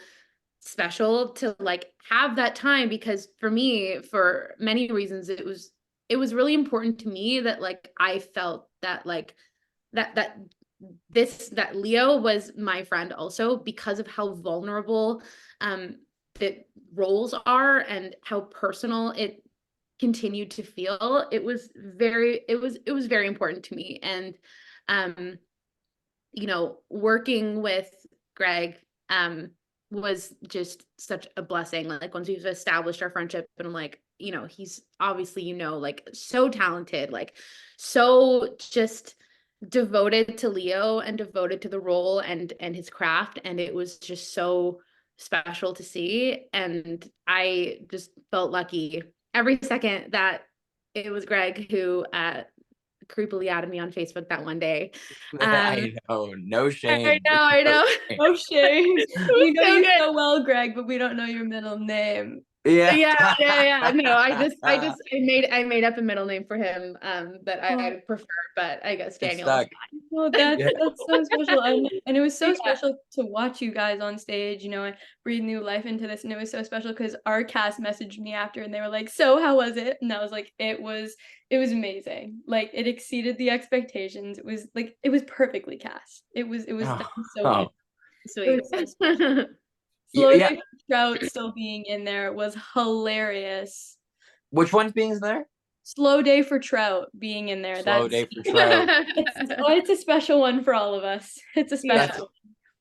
special to like have that time, because for me, for many reasons, it was really important to me that like I felt that like that Leo was my friend also, because of how vulnerable the roles are and how personal it continued to feel. It was very important to me. And working with Greg was just such a blessing. Like once we've established our friendship, and I'm like, he's obviously, like so talented, like so just devoted to Leo and devoted to the role and his craft. And it was just so special to see. And I just felt lucky every second that it was Greg who creepily added me on Facebook that one day. I know, no shame. I know. Oh, shame. It We was know so you good. so well, Greg, but we don't know your middle name. Yeah. Yeah. No, I made up a middle name for him that Oh. I prefer, but I guess It's Daniel is stuck. fine. Well, Yeah. that's so special, and it was so Yeah. special to watch you guys on stage. I breathed new life into this, and it was so special because our cast messaged me after, and they were like, "So, how was it?" And I was like, "It was amazing. Like, it exceeded the expectations. It was perfectly cast. It was Oh, done so oh. beautiful. It was so Sweet. special. Slow Yeah. Day for Trout still being in there was hilarious. Which one's being there? Slow Day for Trout being in there. Slow Day for Trout. It's a special one for all of us. It's a Yeah. special.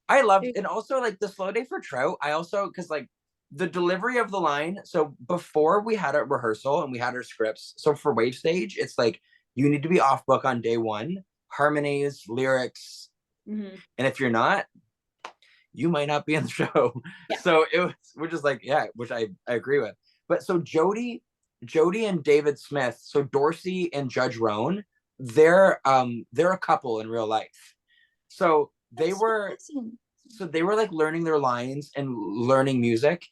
I loved, and also like the Slow Day for Trout. I also, because like the delivery of the line. So before we had a rehearsal and we had our scripts. So for Wave Stage, it's like you need to be off book on day one, harmonies, lyrics, Mhm. and if you're not, you might not be in the show. Yeah. So we're just like, yeah, which I agree with. But so Jody and David Smith, so Dorsey and Judge Roan, they're a couple in real life. So they were like learning their lines and learning music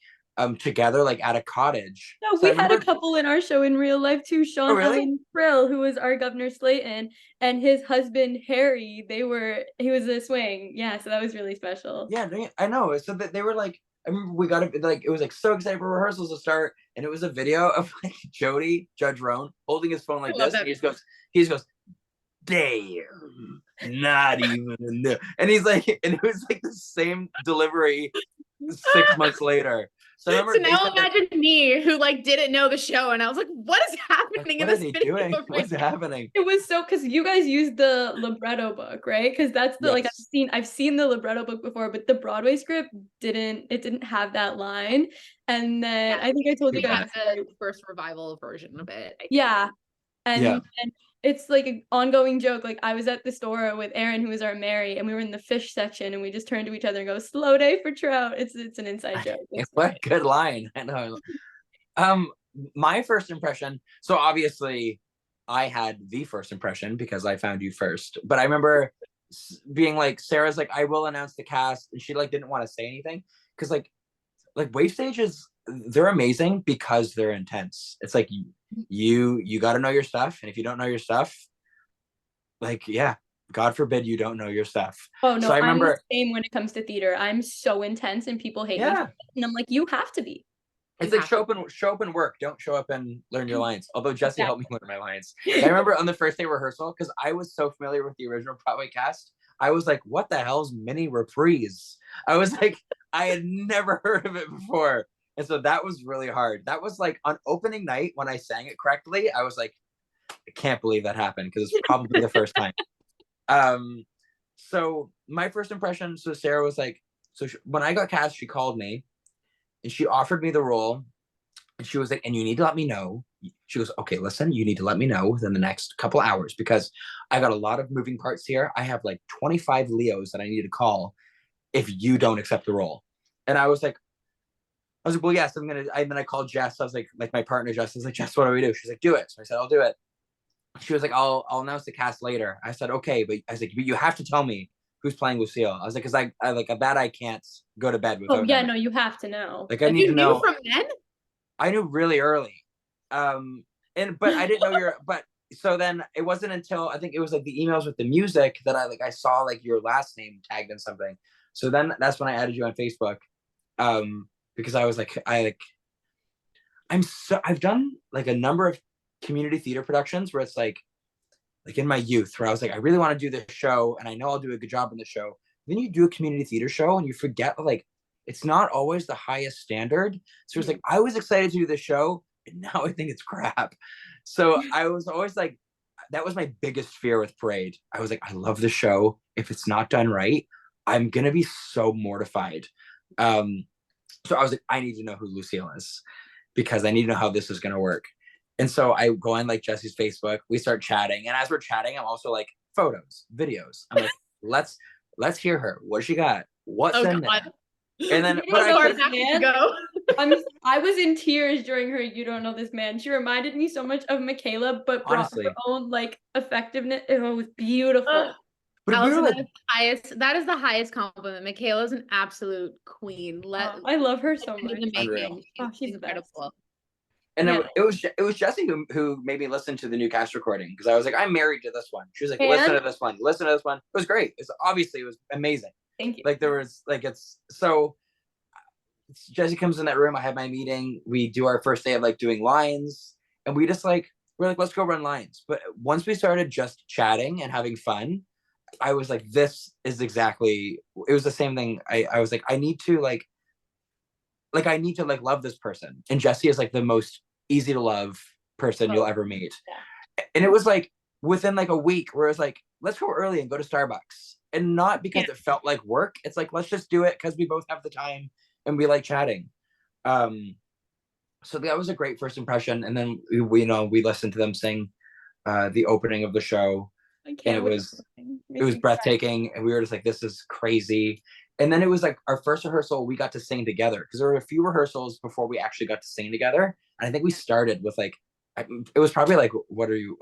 together, like at a cottage. No, So we had a couple in our show in real life too. Sean really? Ellen Krill, who was our Governor Slayton, and his husband Harry. He was a swing. Yeah, so that was really special. Yeah, I know. So that they were like, I remember we got it, like it was like so excited for rehearsals to start, and it was a video of like Judge Roan holding his phone like this, and he just goes, damn, not even in there. And he's like, and it was like the same delivery 6 months later. So I remember. So now imagine me who like didn't know the show, and I was like, "What is happening in this video?" Doing? What's happening? It was so, because you guys used the libretto book, right? Because that's the like I've seen the libretto book before, but the Broadway script didn't have that line. And then I think I told you guys the first revival version of it. Yeah. And it's like an ongoing joke. Like I was at the store with Aaron, who was our Mary, and we were in the fish section, and we just turned to each other and go, "Slow Day for Trout." It's an inside joke. What a good line. I know. My first impression. So obviously, I had the first impression because I found you first. But I remember being like, Sarah's like, "I will announce the cast," and she like didn't want to say anything because like Wave Stages, they're amazing because they're intense. It's like you got to know your stuff, and if you don't know your stuff, like God forbid you don't know your stuff. Oh no, so I remember, I'm the same when it comes to theater. I'm so intense, and people hate me, and I'm like, you have to be. It's like show up and work. Don't show up and learn your lines. Although Jesse helped me learn my lines. I remember on the first day rehearsal, because I was so familiar with the original Broadway cast, I was like, what the hell's mini reprise? I was like, I had never heard of it before. And so that was really hard. That was like on opening night when I sang it correctly. I was like, I can't believe that happened, because it's probably the first time. So my first impression, so Sarah was like, So when I got cast, she called me and she offered me the role. And she was like, and you need to let me know. She goes, okay, listen, you need to let me know within the next couple hours because I got a lot of moving parts here. I have like 25 Leos that I need to call if you don't accept the role. And I was like, well, yes, I'm gonna. And then I called Jess. I was like my partner Jess. I was like, Jess, what do we do? She's like, do it. So I said, I'll do it. She was like, I'll announce the cast later. I said, okay, but I was like, but you have to tell me who's playing Lucille. I was like, because I like that I can't go to bed Oh without yeah, knowing. no, you have to know. Like I Like need to you knew know. from then? I knew really early. But I didn't know but so then it wasn't until I think it was like the emails with the music that I saw like your last name tagged in something. So then that's when I added you on Facebook. Because I was like, I've done like a number of community theater productions where it's like in my youth where I was like, I really want to do this show and I know I'll do a good job in the show. Then you do a community theater show and you forget like it's not always the highest standard. So it's like I was excited to do the show and now I think it's crap. So I was always like, that was my biggest fear with Parade. I was like, I love the show. If it's not done right, I'm gonna be so mortified. So I was like, I need to know who Lucille is because I need to know how this is gonna work. And so I go on like Jesse's Facebook, we start chatting. And as we're chatting, I'm also like, photos, videos. I'm like, let's hear her. What does she got? What's in there? And then but I was in tears during her You Don't Know This Man. She reminded me so much of Michaela, but brought honestly her own like effectiveness. It was beautiful. but Alison, we were like, that is the highest compliment. Michaela's an absolute queen. I love her so much. In the Unreal. making. She's incredible. And Yeah. it was Jesse who made me listen to the new cast recording because I was like, I'm married to this one. She was like, listen to this one, listen to this one. It was great. It was amazing. Thank you. Like there was like it's so Jesse comes in that room. I have my meeting. We do our first day of like doing lines, and we're like, let's go run lines. But once we started just chatting and having fun, I was like, this is exactly. It was the same thing. I was like, I need to love this person, and Jesse is like the most easy to love person you'll ever meet. Yeah. And it was like within like a week where it was like, let's go early and go to Starbucks, and not because it felt like work. It's like let's just do it because we both have the time and we like chatting. So that was a great first impression. And then we listened to them sing the opening of the show, and it was breathtaking. And we were just like, this is crazy. And then it was like our first rehearsal, we got to sing together because there were a few rehearsals before we actually got to sing together. And I think we started with like, it was probably like, what are you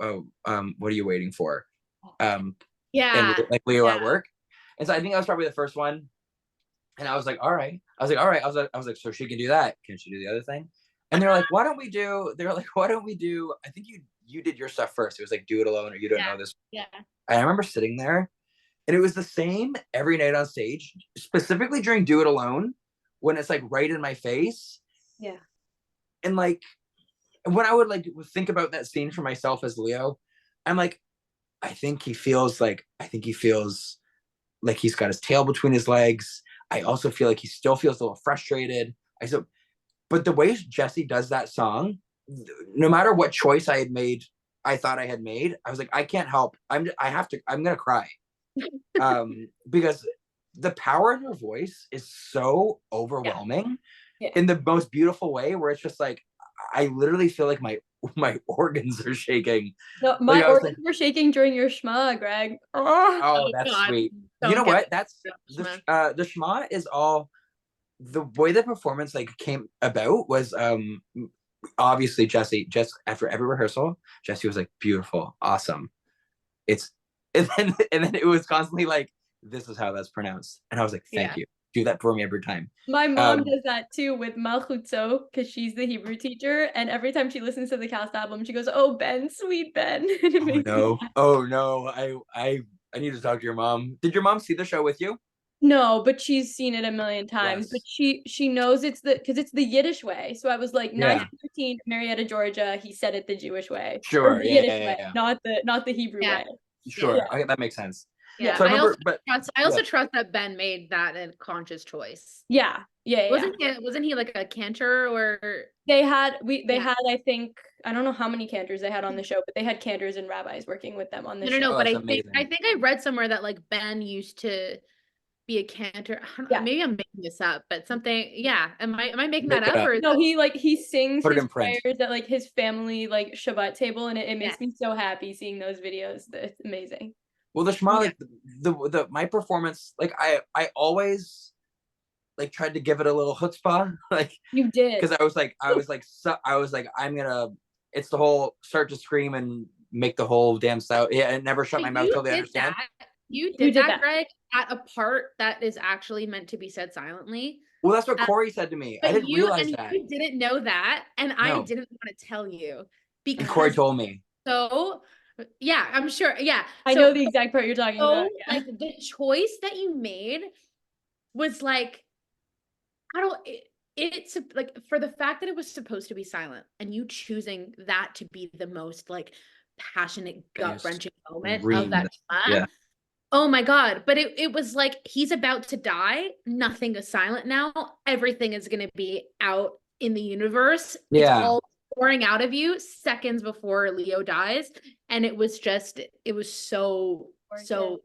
waiting for? And like Leo at work. And so I think that was probably the first one. And I was like, all right. I was like, so she can do that. Can she do the other thing? And they're like, why don't we do, I think you did your stuff first. It was like, do it alone or you don't know this. Yeah. And I remember sitting there and it was the same every night on stage, specifically during Do It Alone, when it's like right in my face. Yeah. And like, when I would like think about that scene for myself as Leo, I'm like, I think he feels like he's got his tail between his legs. I also feel like he still feels a little frustrated. But the way Jesse does that song, no matter what choice I thought I had made, I was like, I can't help. I'm gonna cry. Because the power in her voice is so overwhelming in the most beautiful way, where it's just like, I literally feel like my organs are shaking. No, my organs were shaking during your schma, Greg. Oh, that's sweet. You know what? That's the schma is all the way the performance like came about was obviously Jesse just after every rehearsal, Jesse was like, beautiful, awesome. And then it was constantly like, this is how that's pronounced. And I was like, thank you. Do that for me every time. My mom does that too with Malchutzo because she's the Hebrew teacher, and every time she listens to the cast album, she goes, "Oh Ben, sweet Ben." Oh no! I need to talk to your mom. Did your mom see the show with you? No, but she's seen it a million times. But she knows it's the Yiddish way. So I was like, 1913, Marietta, Georgia. He said it the Jewish way, sure, the Yiddish way, not the Hebrew way. Sure, okay, that makes sense. Yeah, so I also trust that Ben made that a conscious choice. Yeah. Wasn't he like a cantor or they had I think I don't know how many cantors they had on the show, but they had cantors and rabbis working with them on the show. No, but I think I read somewhere that like Ben used to be a cantor. I don't know, Yeah. maybe I'm making this up, but something, yeah. Am I making Make that it up, up. or is No, that, he sings Put it his in print. prayers at like his family like Shabbat table, and it yeah. makes me so happy seeing those videos. It's amazing. Well, the Shema, Yeah. like the my performance, like I always like tried to give it a little chutzpah, like You did. because I was like I'm gonna. It's the whole start to scream and make the whole damn sound. Yeah, and never shut But my mouth till they understand. You You did did that, that. Greg, at a part that is actually meant to be said silently. Well, that's what Uh, Corey said to me. I but didn't realize that. you didn't know that, and I No, didn't want to tell you and Corey because told me. so yeah, I'm sure. Yeah. I know the exact part you're talking about. So Yeah. like the choice that you made was like, I don't it's like, for the fact that it was supposed to be silent and you choosing that to be the most like passionate, I just gut-wrenching moment of screamed. that Shema. Yeah, Oh my God. But it was like, he's about to die. Nothing is silent now. Everything is going to be out in the universe. It's yeah, all pouring out of you seconds before Leo dies. And it was just, it was Gorgeous.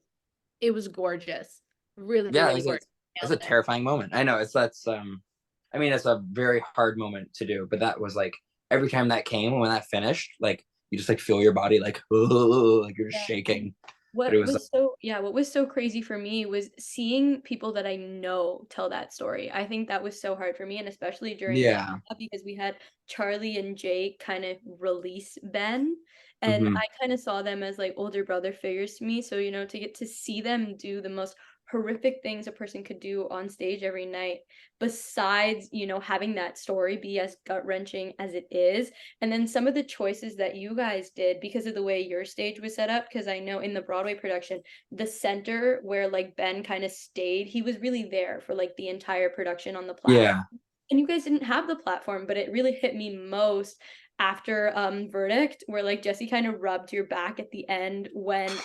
it was gorgeous. Really, yeah. really gorgeous. It's Nailed a it. terrifying moment. I know that's I mean, it's a very hard moment to do, but that was like every time that came when that finished, like you just like feel your body like like you're just Yeah. shaking. But it What was was so yeah, what was so crazy for me was seeing people that I know tell that story. I think that was so hard for me, and especially during the yeah, because we had Charlie and Jake kind of release Ben, and hmm I kind of saw them as like older brother figures to me. So, to get to see them do the most horrific things a person could do on stage every night, besides, having that story be as gut-wrenching as it is, and then some of the choices that you guys did because of the way your stage was set up, because I know in the Broadway production, the center where like Ben kind of stayed, he was really there for like the entire production on the platform. yeah, And you guys didn't have the platform, but it really hit me most after verdict, where like Jesse kind of rubbed your back at the end when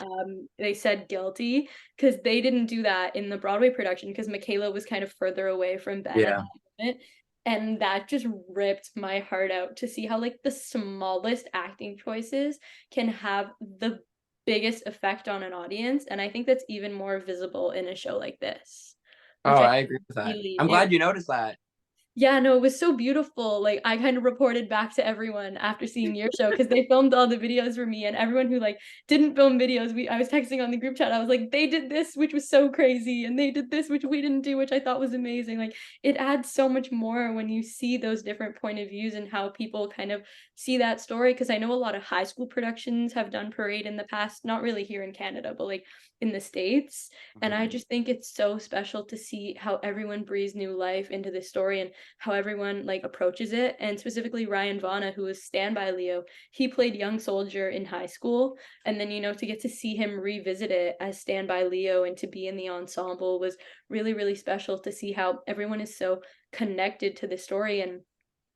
they said guilty, because they didn't do that in the Broadway production because Michaela was kind of further away from Ben at yeah. that moment. And that just ripped my heart out to see how like the smallest acting choices can have the biggest effect on an audience. And I think that's even more visible in a show like this, Oh, which I I agree with that. really I'm it glad you noticed that. yeah, no, it was so beautiful. Like I kind of reported back to everyone after seeing your show because they filmed all the videos for me, and everyone who like didn't film videos, I was texting on the group chat. I was like, they did this, which was so crazy, and they did this, which we didn't do, which I thought was amazing. Like it adds so much more when you see those different point of views and how people kind of see that story. Because I know a lot of high school productions have done parade in the past, not really here in Canada, but like in the States. And I Mhm. just think it's so special to see how everyone breathes new life into this story and how everyone like approaches it. And specifically Ryan Vana, who was Stand By Leo, he played young soldier in high school, and then to get to see him revisit it as Stand By Leo and to be in the ensemble was really, really special to see how everyone is so connected to the story. And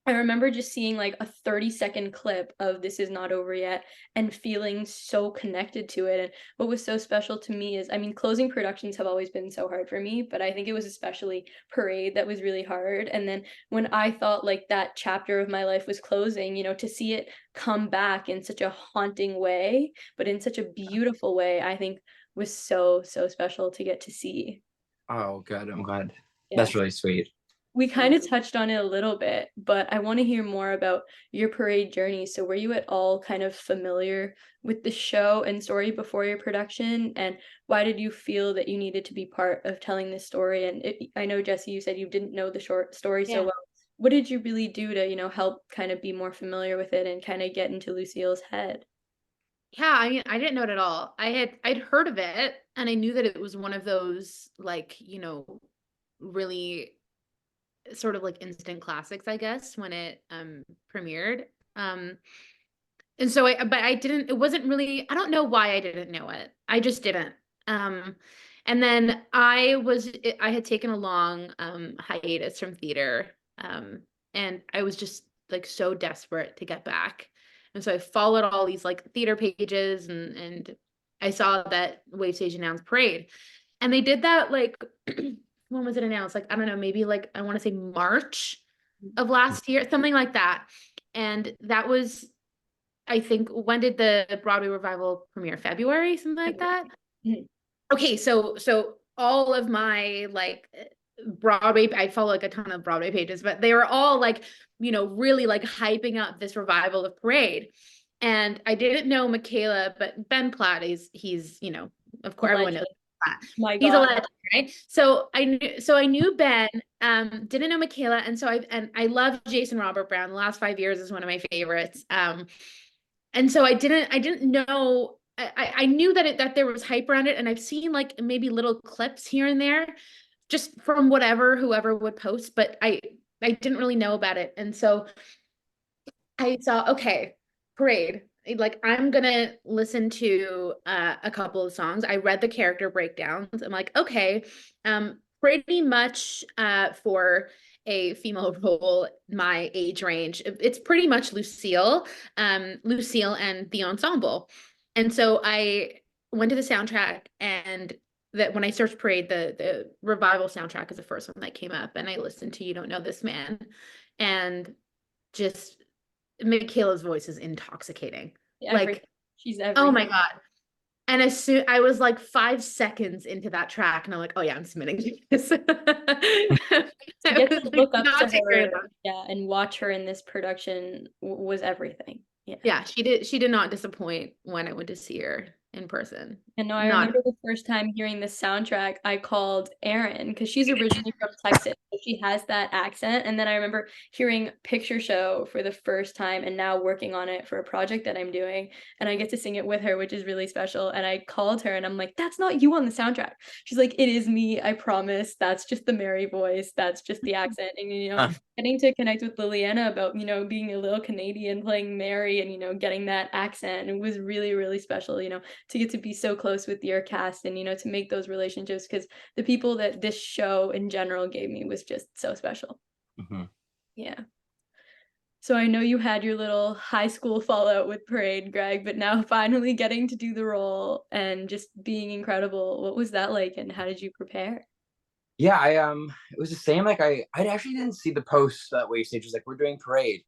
I remember just seeing like a 30-second clip of This Is Not Over Yet and feeling so connected to it. And what was so special to me is, I mean, closing productions have always been so hard for me, but I think it was especially Parade that was really hard. And then when I thought like that chapter of my life was closing, to see it come back in such a haunting way, but in such a beautiful way, I think was so, so special to get to see. Oh, good. I'm glad. Yeah. That's really sweet. We kind of touched on it a little bit, but I want to hear more about your parade journey. So were you at all kind of familiar with the show and story before your production? And why did you feel that you needed to be part of telling this story? And I know, Jesse, you said you didn't know the short story so Yeah. well. What did you really do to, help kind of be more familiar with it and kind of get into Lucille's head? Yeah, I mean, I didn't know it at all. I'd heard of it, and I knew that it was one of those like, really sort of like instant classics, I guess, when it premiered. Um and so I didn't, it wasn't really, I don't know why I didn't know it. I just didn't. Um and then I had taken a long hiatus from theater. And I was just like so desperate to get back. And so I followed all these like theater pages, and I saw that Wave Stage announced Parade. And they did that like when was it announced? Like, I don't know, maybe like I want to say March of last year, something like that. And that was, I think, when did the Broadway revival premiere? February, something like that. Mhm. Okay, so all of my like Broadway, I follow like a ton of Broadway pages, but they were all like, really like hyping up this revival of Parade. And I didn't know Michaela, but Ben Platt he's, of course everyone knows Platt. My He's a God. legend, right? So I knew Ben, didn't know Michaela. And I love Jason Robert Brown. The last 5 years is one of my favorites. And so I didn't know, I knew that there was hype around it, and I've seen like maybe little clips here and there just from whoever would post, but I didn't really know about it. And so I saw, okay, Parade. Like I'm gonna listen to a couple of songs. I read the character breakdowns. I'm like, okay, pretty much for a female role, my age range. It's pretty much Lucille and the ensemble. And so I went to the soundtrack, and that when I searched Parade, the revival soundtrack is the first one that came up, and I listened to You Don't Know This Man, and just Michaela's voice is intoxicating. Everything. Like, She's oh everything. my God. And as soon I was like 5 seconds into that track, and I'm like, oh yeah, I'm submitting to this. To get to look up to Not take very her, long. yeah, and watch her in this production was everything. Yeah. Yeah, she did not disappoint when I went to see her in person. And no, I Not remember the first time hearing the soundtrack, I called Erin because she's originally from Texas. So she has that accent. And then I remember hearing Picture Show for the first time and now working on it for a project that I'm doing. And I get to sing it with her, which is really special. And I called her and I'm like, that's not you on the soundtrack. She's like, it is me. I promise. That's just the Mary voice. That's just the accent. And, getting to connect with Liliana about, being a little Canadian playing Mary and, getting that accent. It was really, really special, to get to be so close with your cast and to make those relationships, because the people that this show in general gave me was just so special. Yeah. So I know you had your little high school fallout with Parade, Greg, but now finally getting to do the role and just being incredible. What was that like, and how did you prepare? Yeah, it was the same. Like I actually didn't see the post that Wave Stage was like, we're doing Parade.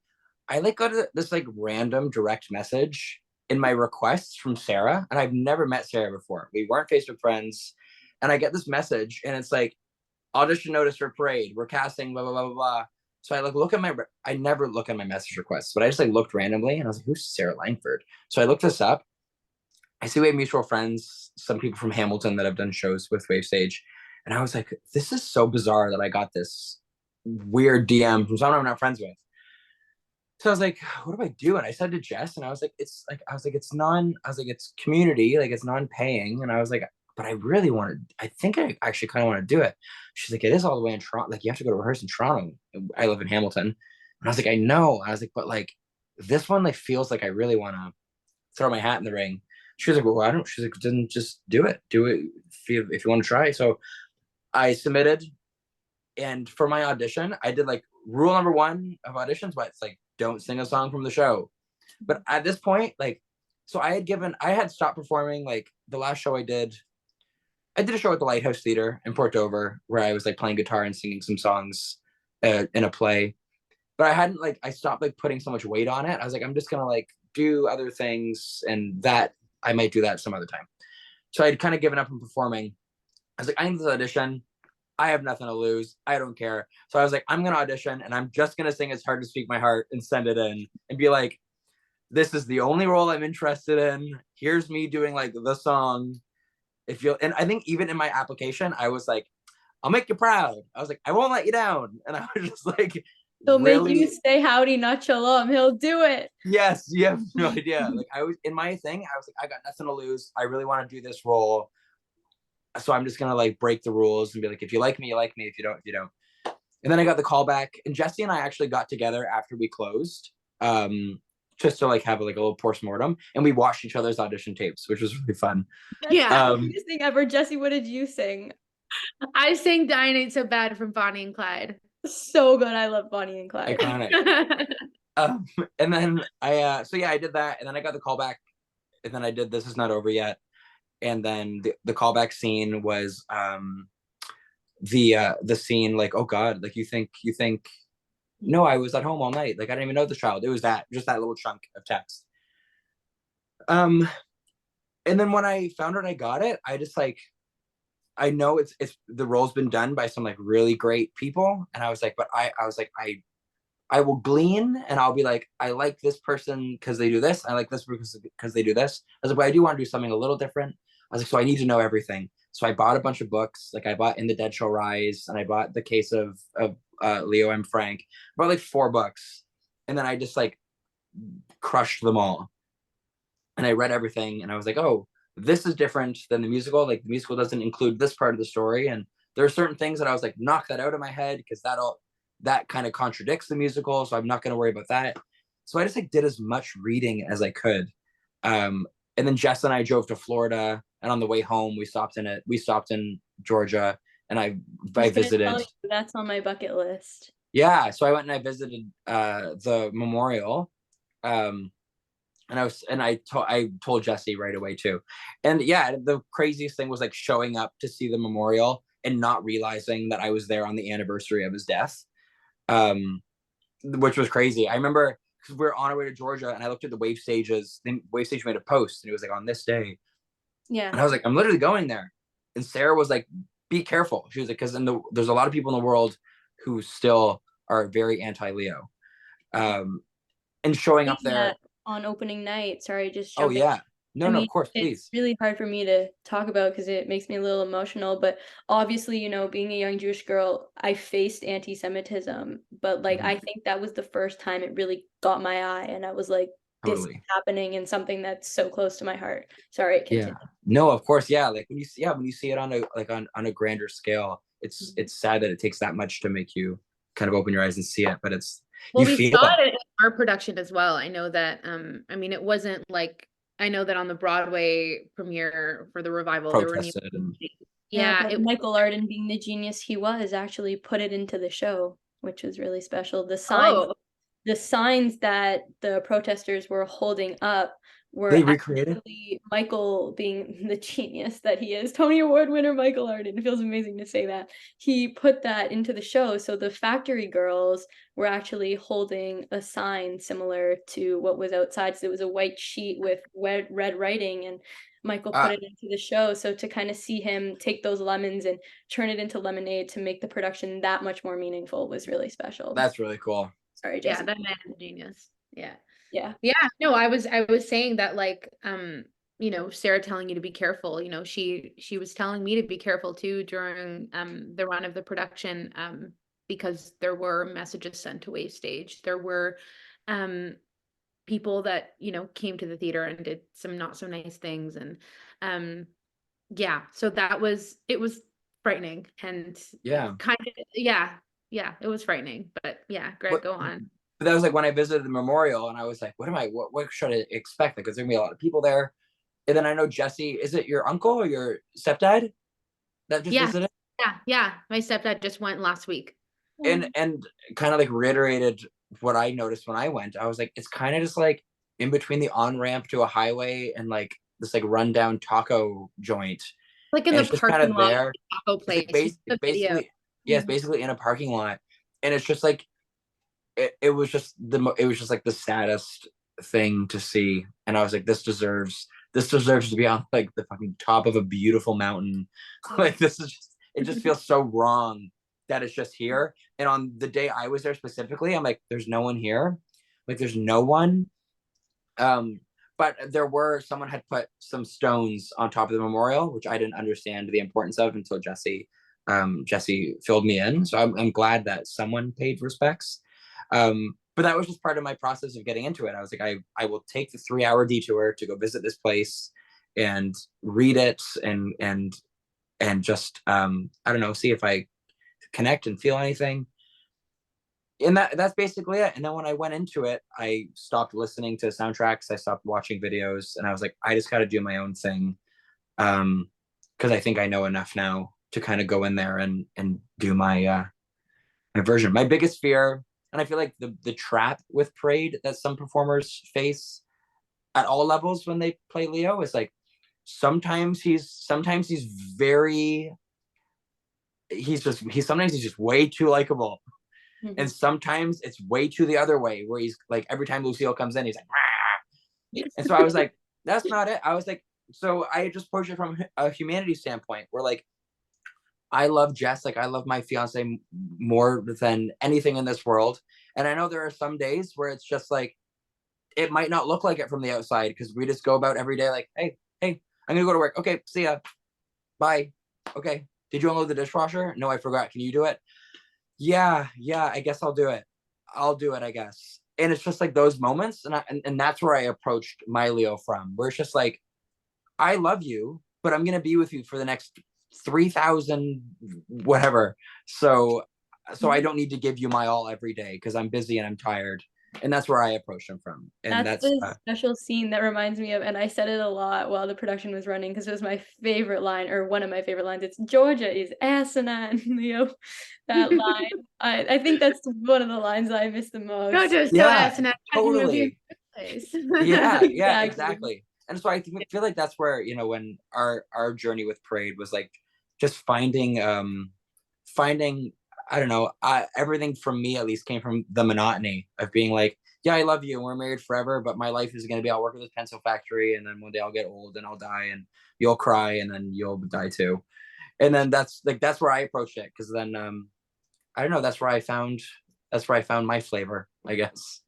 I like got this like random direct message in my requests from Sarah, and I've never met Sarah before. We weren't Facebook friends, and I get this message, and it's like, audition notice for Parade. We're casting blah blah blah blah blah. So I like look at I never look at my message requests, but I just like looked randomly, and I was like, who's Sarah Langford? So I looked this up. I see we have mutual friends, some people from Hamilton that have done shows with Wave Stage, and I was like, this is so bizarre that I got this weird DM from someone I'm not friends with. So I was like, what do I do? And I said to Jess, and I was like, it's community, like it's non-paying. And I was like, but I really want to, I think I actually kind of want to do it. She's like, it is all the way in Toronto. Like you have to go to rehearse in Toronto. I live in Hamilton. And I was like, I know. I was like, but like this one like feels like I really want to throw my hat in the ring. She was like, well, I don't, she's like, then just do it if you want to try. So I submitted, and for my audition, I did like rule number one of auditions, but it's like, don't sing a song from the show. But at this point, like, so I had stopped performing. Like the last show I did a show at the Lighthouse Theater in Port Dover where I was like playing guitar and singing some songs in a play. But I stopped like putting so much weight on it. I was like, I'm just gonna like do other things, and that I might do that some other time. So I'd kind of given up on performing. I was like, I need this audition. I have nothing to lose. I don't care. So I was like, I'm going to audition, and I'm just going to sing It's Hard to Speak My Heart and send it in and be like, this is the only role I'm interested in. Here's me doing like the song. And I think even in my application, I was like, I'll make you proud. I was like, I won't let you down. And I was just like, He'll really? make you say howdy, not shalom. He'll do it. Yes, you have no idea. Like I was in my thing, I was like, I got nothing to lose. I really want to do this role. So I'm just gonna like break the rules and be like, if you like me, you like me. If you don't, you don't. And then I got the call back, and Jesse and I actually got together after we closed, just to like have like a little postmortem, and we watched each other's audition tapes, which was really fun. Yeah. The cutest thing ever. Jesse, what did you sing? I sang Dying Ain't So Bad from Bonnie and Clyde. So good. I love Bonnie and Clyde. Iconic. And then I did that, and then I got the call back, and then I did This Is Not Over Yet. And then the callback scene was the scene like, oh God, like you think no, I was at home all night, like I didn't even know the child. It was just that little chunk of text. And then when I found out I got it, I just like I know it's the role's been done by some like really great people, and I was like, but I was like, I will glean, and I'll be like, I like this person because they do this. I like this because they do this. I was like, but I do want to do something a little different. I was like, so I need to know everything. So I bought a bunch of books. Like I bought In the Dead Shall Rise, and I bought The Case of Leo M. Frank. I bought like 4 books, and then I just like crushed them all. And I read everything, and I was like, oh, this is different than the musical. Like the musical doesn't include this part of the story, and there are certain things that I was like, knock that out of my head because that kind of contradicts the musical, so I'm not going to worry about that. So I just like did as much reading as I could. And then Jess and I drove to Florida, and on the way home we stopped in Georgia, and I visited. That's on my bucket list. Yeah, so I went and I visited the memorial. And I told Jesse right away too. And yeah, the craziest thing was like showing up to see the memorial and not realizing that I was there on the anniversary of his death. Which was crazy. I remember because we were on our way to Georgia, and I looked at the wave stages. The wave stage made a post, and it was like on this day. Yeah. And I was like, I'm literally going there. And Sarah was like, be careful. She was like, because there's a lot of people in the world who still are very anti-Leo. And showing up there on opening night. Sorry, just oh jumping. yeah. No, of course, please. It's really hard for me to talk about because it makes me a little emotional. But obviously, being a young Jewish girl, I faced anti-Semitism. But like, I think that was the first time it really got my eye, and I was like, this is happening, and something that's so close to my heart. Sorry, continue. Yeah. No, of course, yeah. Like when you see it on a grander scale, it's sad that it takes that much to make you kind of open your eyes and see it. But we saw it in our production as well. I know that I mean, it wasn't like, I know that on the Broadway premiere for the revival, protested there were but Michael Arden, being the genius he was, actually put it into the show, which was really special. The signs that the protesters were holding up were they recreated Michael, being the genius that he is, Tony Award winner Michael Arden. It feels amazing to say that. He put that into the show. So the factory girls were actually holding a sign similar to what was outside. So it was a white sheet with red writing, and Michael put it into the show. So to kind of see him take those lemons and turn it into lemonade to make the production that much more meaningful was really special. That's really cool. Sorry, Jesse. Yeah, that man is a genius. Yeah. Yeah. No, I was saying that, like, Sarah telling you to be careful, she was telling me to be careful too during the run of the production, because there were messages sent to Wave Stage. There were people that, came to the theater and did some not so nice things. And so it was frightening, and kind of, it was frightening. But yeah, Greg, go on. But that was like when I visited the memorial, and I was like, what should I expect? Like, there's gonna be a lot of people there. And then I know Jesse, is it your uncle or your stepdad that just visited? Yeah. My stepdad just went last week. And kind of like reiterated what I noticed when I went. I was like, it's kind of just like in between the on-ramp to a highway and like this like rundown taco joint. Like in the parking lot of the taco place. It's basically, it's basically in a parking lot. And it's just like, it was just like the saddest thing to see. And I was like, this deserves to be on like the fucking top of a beautiful mountain. Like it just feels so wrong that it's just here. And on the day I was there specifically, I'm like, there's no one here. Like there's no one. But someone had put some stones on top of the memorial, which I didn't understand the importance of until Jesse filled me in. So I'm glad that someone paid respects. But that was just part of my process of getting into it. I was like, I will take the 3-hour detour to go visit this place and read it and just I don't know, see if I connect and feel anything. And that's basically it. And then when I went into it, I stopped listening to soundtracks. I stopped watching videos, and I was like, I just got to do my own thing. Because I think I know enough now to kind of go in there and do my version. My biggest fear, and I feel like the trap with Parade that some performers face at all levels when they play Leo is like sometimes he's just way too likable. And sometimes it's way too the other way, where he's like, every time Lucille comes in, he's like, Rah! And so I was like, that's not it. I was like, so I just approach it from a humanity standpoint, where like I love Jess. Like, I love my fiance more than anything in this world. And I know there are some days where it's just like, it might not look like it from the outside because we just go about every day like, hey, I'm gonna go to work. Okay, see ya. Bye. Okay. Did you unload the dishwasher? No, I forgot. Can you do it? Yeah, I guess I'll do it. I'll do it, I guess. And it's just like those moments, and that's where I approached my Leo from, where it's just like, I love you, but I'm gonna be with you for the next 3,000 whatever. So I don't need to give you my all every day because I'm busy and I'm tired. And that's where I approached him from. And That's that's the special scene that reminds me of, and I said it a lot while the production was running because it was my favorite line, or one of my favorite lines. It's Georgia is asinine, Leo. That line. I think that's one of the lines I miss the No, most. just so yeah, asinine. I can move you in totally. the first place. Yeah, Exactly. exactly. And so feel like that's where, when our journey with Parade was like just finding, I don't know, everything from me at least came from the monotony of being like, yeah, I love you and we're married forever, but my life is going to be, I'll work at this pencil factory and then one day I'll get old and I'll die and you'll cry and then you'll die too. And then that's where I approached it. Cause then, I don't know, that's where I found my flavor, I guess.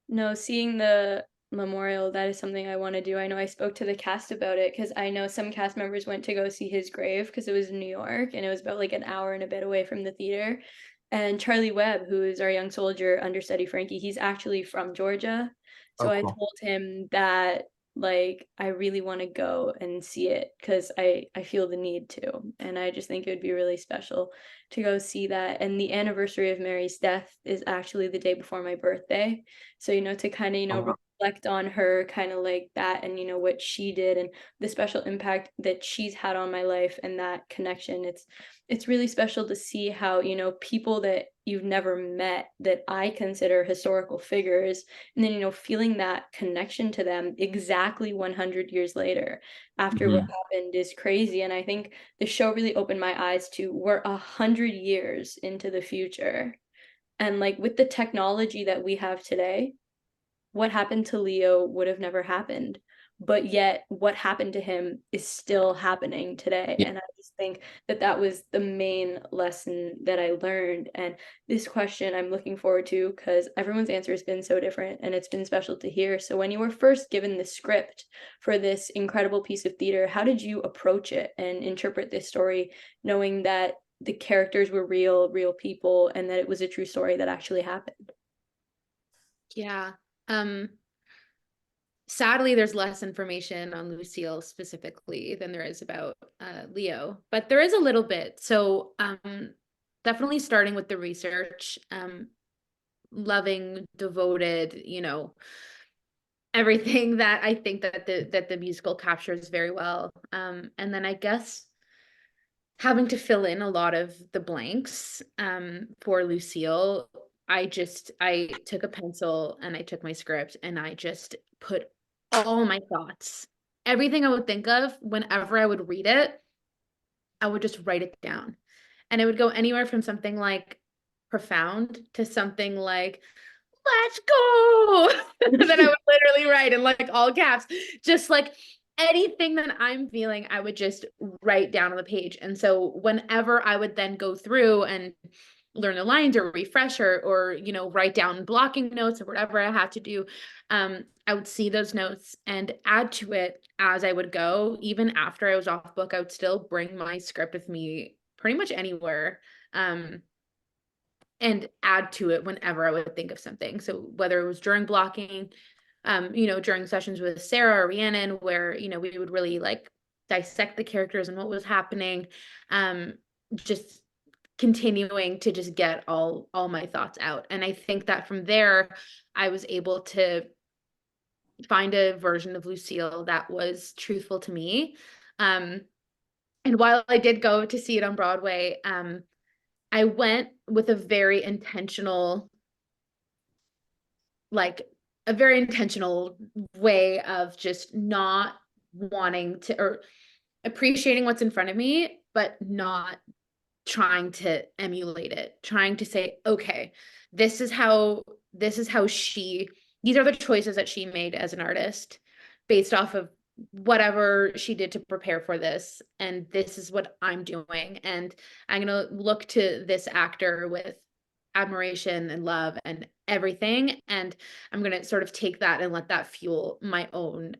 No, seeing the memorial, that is something I wanna do. I know I spoke to the cast about it because I know some cast members went to go see his grave because it was in New York, and it was about, like, an hour and a bit away from the theater, and Charlie Webb, who is our young soldier understudy Frankie, he's actually from Georgia, so Oh, I cool. told him that, like, I really wanna go and see it because I feel the need to, and I just think it would be really special to go see that, and the anniversary of Mary's death is actually the day before my birthday, so, to kind of, Oh, reflect on her kind of like that and, what she did and the special impact that she's had on my life and that connection. It's really special to see how, people that you've never met that I consider historical figures, and then, feeling that connection to them exactly 100 years later after what mhm. happened is crazy. And I think the show really opened my eyes to we're 100 years into the future. And like with the technology that we have today, what happened to Leo would have never happened. But yet, what happened to him is still happening today. Yeah. And I just think that that was the main lesson that I learned. And this question I'm looking forward to because everyone's answer has been so different and it's been special to hear. So, when you were first given the script for this incredible piece of theater, how did you approach it and interpret this story, knowing that the characters were real people, and that it was a true story that actually happened? Yeah. Um, Sadly, there's less information on Lucille specifically than there is about Leo, but there is a little bit. So definitely starting with the research, loving, devoted, everything that I think that the musical captures very well. And then I guess having to fill in a lot of the blanks for Lucille, I took a pencil and I took my script and I just put all my thoughts, everything I would think of whenever I would read it, I would just write it down. And it would go anywhere from something like profound to something like, let's go. Then I would literally write in like all caps, just like anything that I'm feeling, I would just write down on the page. And so whenever I would then go through and learn the lines or refresh or write down blocking notes or whatever I had to do, I would see those notes and add to it as I would go. Even after I was off book, I would still bring my script with me pretty much anywhere. And add to it whenever I would think of something. So whether it was during blocking, during sessions with Sarah or Rhiannon, where, we would really like dissect the characters and what was happening, just continuing to just get all my thoughts out. And I think that from there, I was able to find a version of Lucille that was truthful to me. And while I did go to see it on Broadway, I went with a very intentional way of just not wanting to, or appreciating what's in front of me, but not trying to emulate it, trying to say, okay, this is how these are the choices that she made as an artist based off of whatever she did to prepare for this, and this is what I'm doing, and I'm gonna look to this actor with admiration and love and everything, and I'm gonna sort of take that and let that fuel my own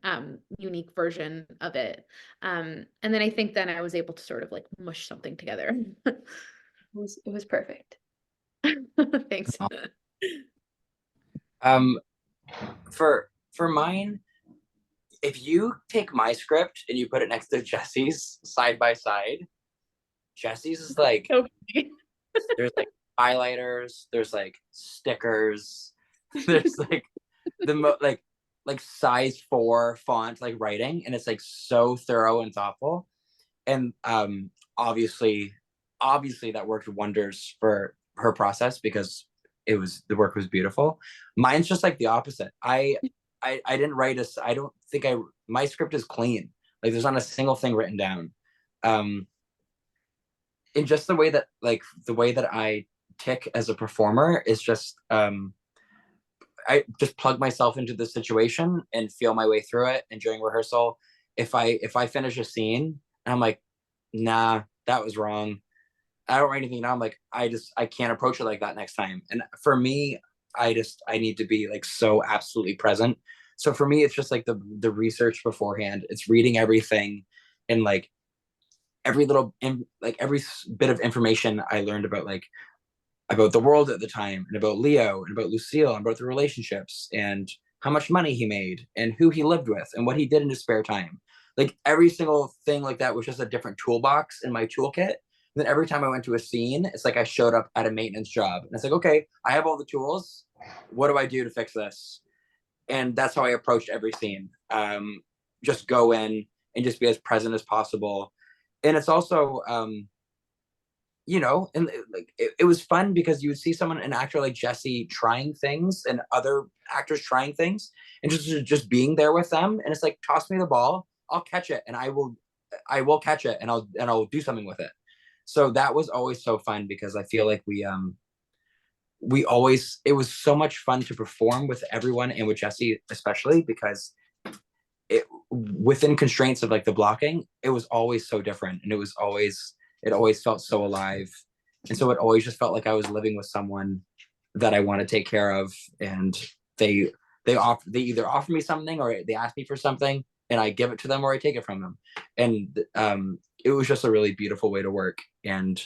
unique version of it. And then I think then I was able to sort of like mush something together. It was perfect. Thanks. Um, for mine, if you take my script and you put it next to Jesse's side by side, Jesse's is like, Okay. there's like highlighters, there's like stickers, there's like like size 4 font like writing, and it's like so thorough and thoughtful. And obviously that worked wonders for her process because the work was beautiful. Mine's just like the opposite. I didn't write I don't think my script is clean. Like there's not a single thing written down. And just the way that I tick as a performer is just I just plug myself into the situation and feel my way through it. And during rehearsal, if I finish a scene and I'm like, nah, that was wrong, I don't write anything down. I'm like, I can't approach it like that next time. And for me, I need to be like so absolutely present. So for me, it's just like the research beforehand. It's reading everything, and like every every bit of information I learned about the world at the time, and about Leo, and about Lucille, and about the relationships, and how much money he made, and who he lived with, and what he did in his spare time. Like every single thing like that was just a different toolbox in my toolkit. And then every time I went to a scene, it's like I showed up at a maintenance job. And it's like, okay, I have all the tools. What do I do to fix this? And that's how I approached every scene. Just go in and just be as present as possible. And it's also, and like it was fun because you would see an actor like Jesse trying things and other actors trying things, and just being there with them. And it's like, toss me the ball, I'll catch it, and I will catch it, and I'll do something with it. So that was always so fun because I feel like it was so much fun to perform with everyone, and with Jesse especially, because it, within constraints of like the blocking, it was always so different, and it always felt so alive. And so it always just felt like I was living with someone that I want to take care of. And they either offer me something, or they ask me for something, and I give it to them, or I take it from them. And it was just a really beautiful way to work. And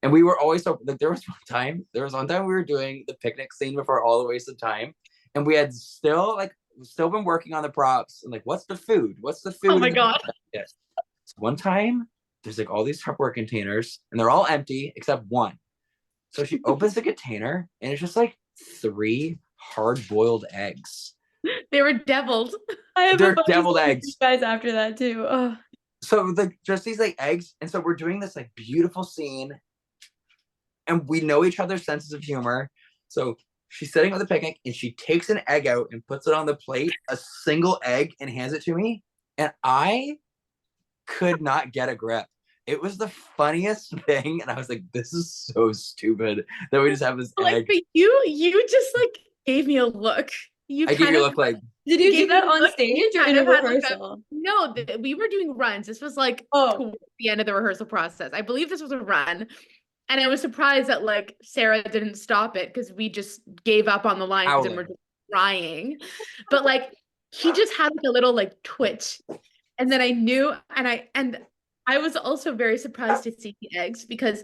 we were always so like, there was one time we were doing the picnic scene before All the Waste of Time, and we had still been working on the props, and like, what's the food? Oh my God. So one time there's like all these Tupperware containers, and they're all empty except one. So she opens the container, and it's just like 3 hard-boiled eggs. They were deviled. They're deviled eggs. Guys, after that too. Oh. So just these like eggs, and so we're doing this like beautiful scene, and we know each other's senses of humor. So she's sitting at the picnic, and she takes an egg out and puts it on the plate, a single egg, and hands it to me, and I could not get a grip. It was the funniest thing, and I was like, this is so stupid that we just have this egg. But you just like gave me a look. I gave you a look like, did you do that on stage or in a rehearsal? No, we were doing runs. This was like towards the end of the rehearsal process. I believe this was a run. And I was surprised that like Sarah didn't stop it, because we just gave up on the lines and were just crying. But like he just had like a little like twitch. And then I knew, and I was also very surprised to see the eggs, because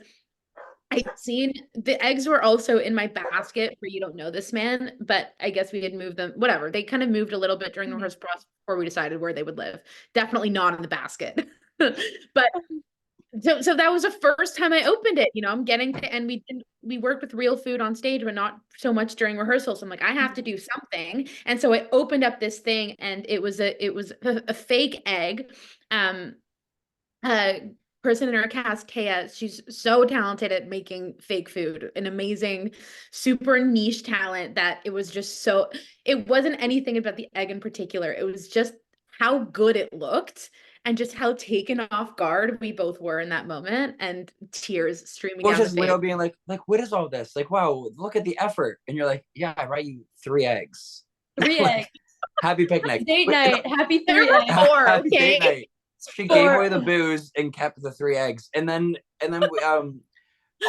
I'd seen the eggs were also in my basket for You Don't Know This Man, but I guess we had moved them, whatever. They kind of moved a little bit during the rehearsal process before we decided where they would live. Definitely not in the basket. But so that was the first time I opened it. I'm getting to, and we worked with real food on stage, but not so much during rehearsal. So I'm like, I have to do something. And so I opened up this thing, and it was a fake egg. Person in our cast, Taya, she's so talented at making fake food, an amazing, super niche talent, that it wasn't anything about the egg in particular. It was just how good it looked, and just how taken off guard we both were in that moment, and tears streaming down the face. Leo being like, what is all this? Like, wow, look at the effort. And you're like, yeah, I write you 3 eggs. 3 eggs. Happy picnic. Date Wait, night. Happy There 3 were eggs. four, happy date okay? night. She gave Four. away the booze and kept the 3 eggs. And then we,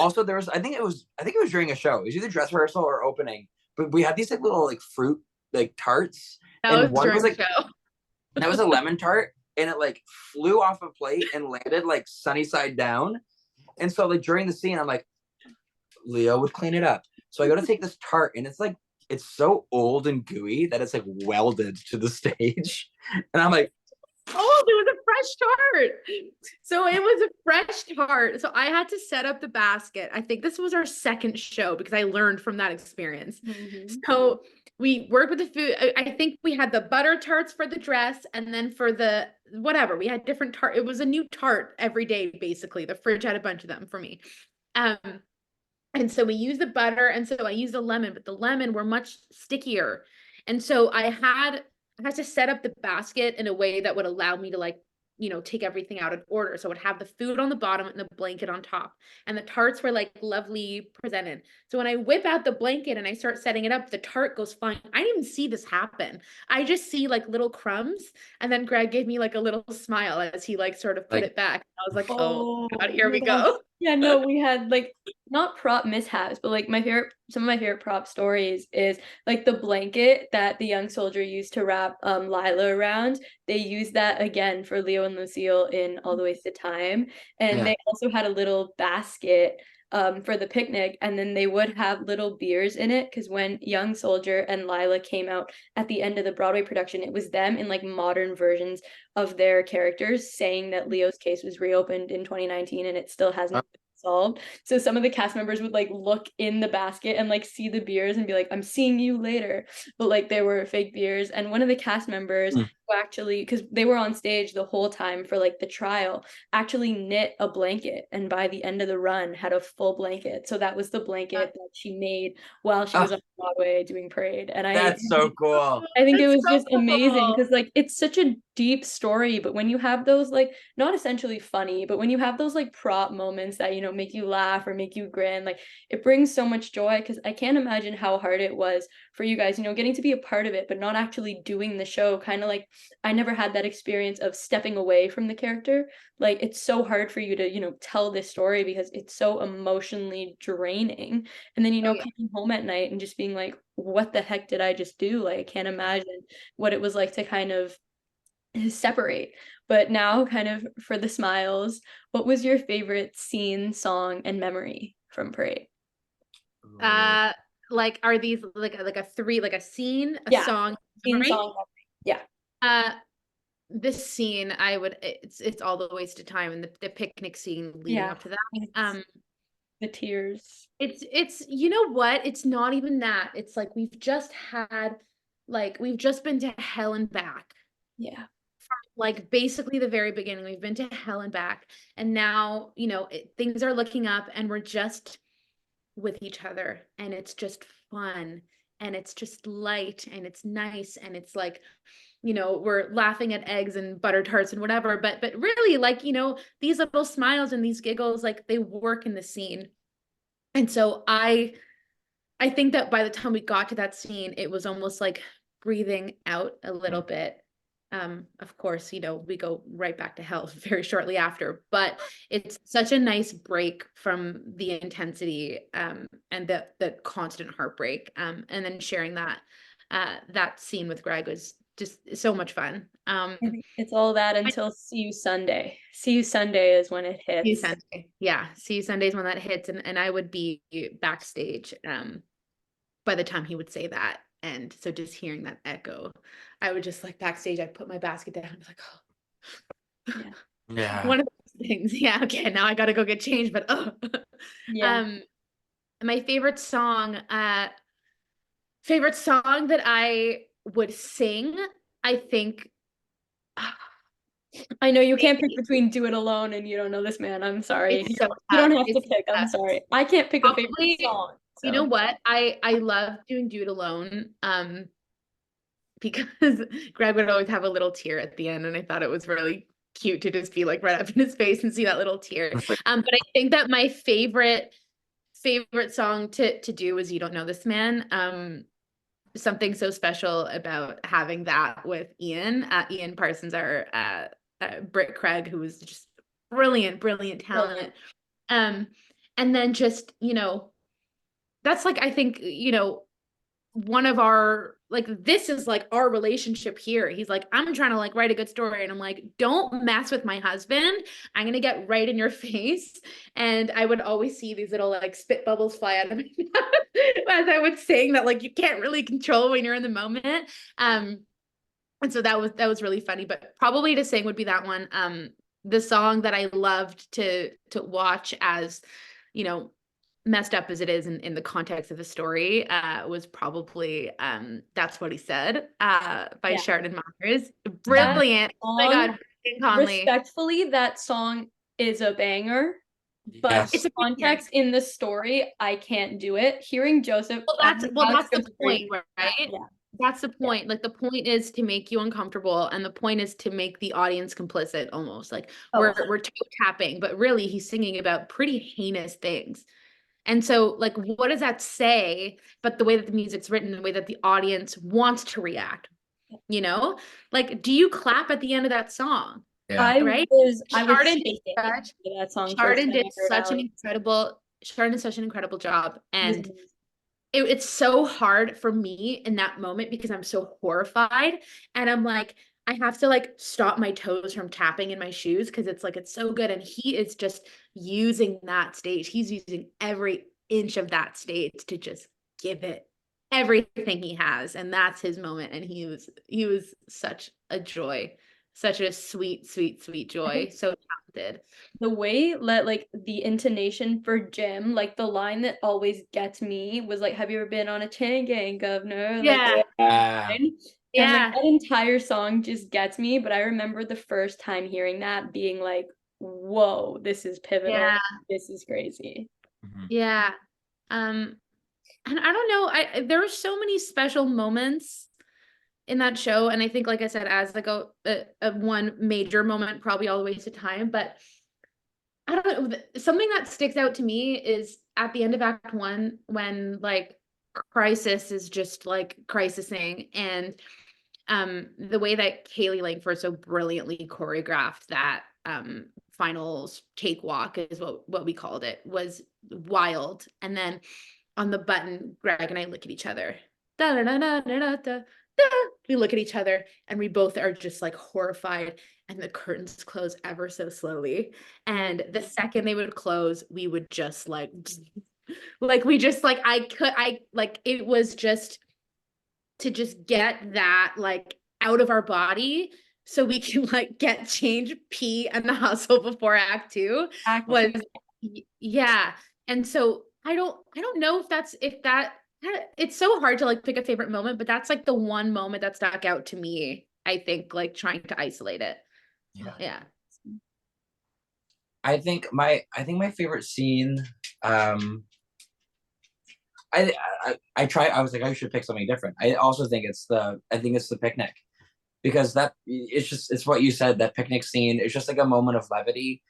also there was, I think it was during a show. It was either dress rehearsal or opening. But we had these like little like fruit like tarts. That And was one was during the like show. that was a lemon tart, and it like flew off a plate and landed like sunny side down. And so like during the scene, I'm like, Leo would clean it up. So I go to take this tart, and it's so old and gooey that it's like welded to the stage. And I'm like, Oh, there was a fresh tart. So it was a fresh tart. So I had to set up the basket. I think this was our second show because I learned from that experience. Mhm. So we worked with the food. I think we had the butter tarts for the dress, and then for the whatever, we had different tart. It was a new tart every day, basically. The fridge had a bunch of them for me. Um, and so we used the butter, and so I used the lemon, but the lemon were much stickier. And so I had to set up the basket in a way that would allow me to like, take everything out of order. So I would have the food on the bottom and the blanket on top. And the tarts were like lovely presented. So when I whip out the blanket and I start setting it up, the tart goes flying. I didn't even see this happen. I just see like little crumbs. And then Greg gave me like a little smile as he like sort of put like it back. I was like, Oh, God, here we no. go. Yeah, no, we had like not prop mishaps, but like some of my favorite prop stories is like the blanket that the young soldier used to wrap Lila around. They used that again for Leo and Lucille in All the Ways to Time. And yeah. they also had a little basket for the picnic, and then they would have little beers in it because when young soldier and Lila came out at the end of the Broadway production, it was them in like modern versions of their characters saying that Leo's case was reopened in 2019 and it still hasn't been solved. So some of the cast members would like look in the basket and like see the beers and be like, I'm seeing you later. But like they were fake beers. And one of the cast members who actually, because they were on stage the whole time for like the trial, actually knit a blanket and by the end of the run had a full blanket. So that was the blanket that she made while she was on Broadway doing Parade. And That's so cool. I think it That's was so just amazing cool. because like it's such a deep story, but when you have those like not essentially funny, but when you have those like prop moments that make you laugh or make you grin, like it brings so much joy because I can't imagine how hard it was for you guys, getting to be a part of it, but not actually doing the show. Kind of like I never had that experience of stepping away from the character. Like it's so hard for you to, tell this story because it's so emotionally draining. And then, Oh, yeah. coming home at night and just being like, what the heck did I just do? Like, I can't imagine what it was like to kind of separate. But now, kind of for the smiles, what was your favorite scene, song, and memory from Parade? Like are these like a three, like a scene, a Yeah, song, scene, memory? song, memory. Yeah. Uh this scene it's all the ways to time and the picnic scene leading Yeah. up to that. It's the tears. It's you know what? It's not even that. It's like we've just been to hell and back. Yeah. Like basically the very beginning, we've been to hell and back. And now, things are looking up and we're just with each other and it's just fun and it's just light and it's nice and it's like we're laughing at eggs and butter tarts and whatever, but really like these little smiles and these giggles, like they work in the scene. And so I think that by the time we got to that scene, it was almost like breathing out a little bit. Of course, we go right back to hell very shortly after, but it's such a nice break from the intensity and the constant heartbreak. And then sharing that scene with Greg was just so much fun. I think it's all that until See You Sunday. See You Sunday is when it See You hits. Sunday. Yeah, See You Sundays when that hits, and I would be backstage by the time he would say that. And so just hearing that echo, I would just like backstage, I'd put my basket down and be like, oh, Yeah. one of those things. Yeah, okay, now I gotta go get changed, but Yeah. My favorite song that I would sing, I think I know you can't pick between Do It Alone and You Don't Know This Man. I'm sorry. it's You so you don't tough. have to It's pick. I'm tough. sorry. I can't pick a favorite Probably, song. you know So what? I love doing Do It Alone. Because Greg would always have a little tear at the end, and I thought it was really cute to just be like right up in his face and see that little tear. But I think that my favorite song to do is You Don't Know This Man. something so special about having that with Ian. Ian Parsons, our Britt Craig, who was just brilliant, brilliant talent. Um, and then just, that's like, I think, one of our, like, this is like our relationship here. He's like, I'm trying to like write a good story. And I'm like, don't mess with my husband. I'm going to get right in your face. And I would always see these little like spit bubbles fly out of my mouth as I was saying that, like, you can't really control when you're in the moment. And so that was really funny, but probably to sing would be that one. The song that I loved to watch, as, messed up as it is in the context of the story, was probably That's What He Said, by Sheridan Myers. Brilliant. Oh my God, Conley. Respectfully, that song is a banger, but Yes. it's a context in the story, I can't do it. Hearing Joseph, that's the point, right? Yeah. That's the point. Like, the point is to make you uncomfortable, and the point is to make the audience complicit, almost like we're toe tapping, but really he's singing about pretty heinous things. And so, like, what does that say? But the way that the music's written, the way that the audience wants to react, like, do you clap at the end of that song? Yeah. Right? Chardon did such an incredible job. And it's so hard for me in that moment because I'm so horrified. And I'm like, I have to like stop my toes from tapping in my shoes because it's like, it's so good. And he is just using that stage. He's using every inch of that stage to just give it everything he has. And that's his moment. And he was such a joy, such a sweet, sweet, sweet joy. So talented. The way like the intonation for Jim, like the line that always gets me was like, have you ever been on a chain gang, governor? Yeah. And like that entire song just gets me. But I remember the first time hearing that being like, whoa, this is pivotal. Yeah. This is crazy. Yeah. And I don't know, there were so many special moments in that show. And I think, like I said, as like a one major moment, probably all the way to time, but I don't know, something that sticks out to me is at the end of Act 1, when like crisis is just like crisising, and the way that Kaylee Langford so brilliantly choreographed that final cakewalk is what we called it, was wild. And then on the button, Greg and I look at each other. Da, da, da, da, da, da, da, da. We look at each other and we both are just like horrified, and the curtains close ever so slowly. And the second they would close, we would just like we just like, it was just to just get that like out of our body so we can like get change, pee, and the hustle before Act 2 was, yeah. And so I don't know if that it's so hard to like pick a favorite moment, but that's like the one moment that stuck out to me, I think, like trying to isolate it. Yeah. I think my favorite scene, I was like, I should pick something different. I also think it's the picnic, because it's what you said, that picnic scene is just like a moment of levity.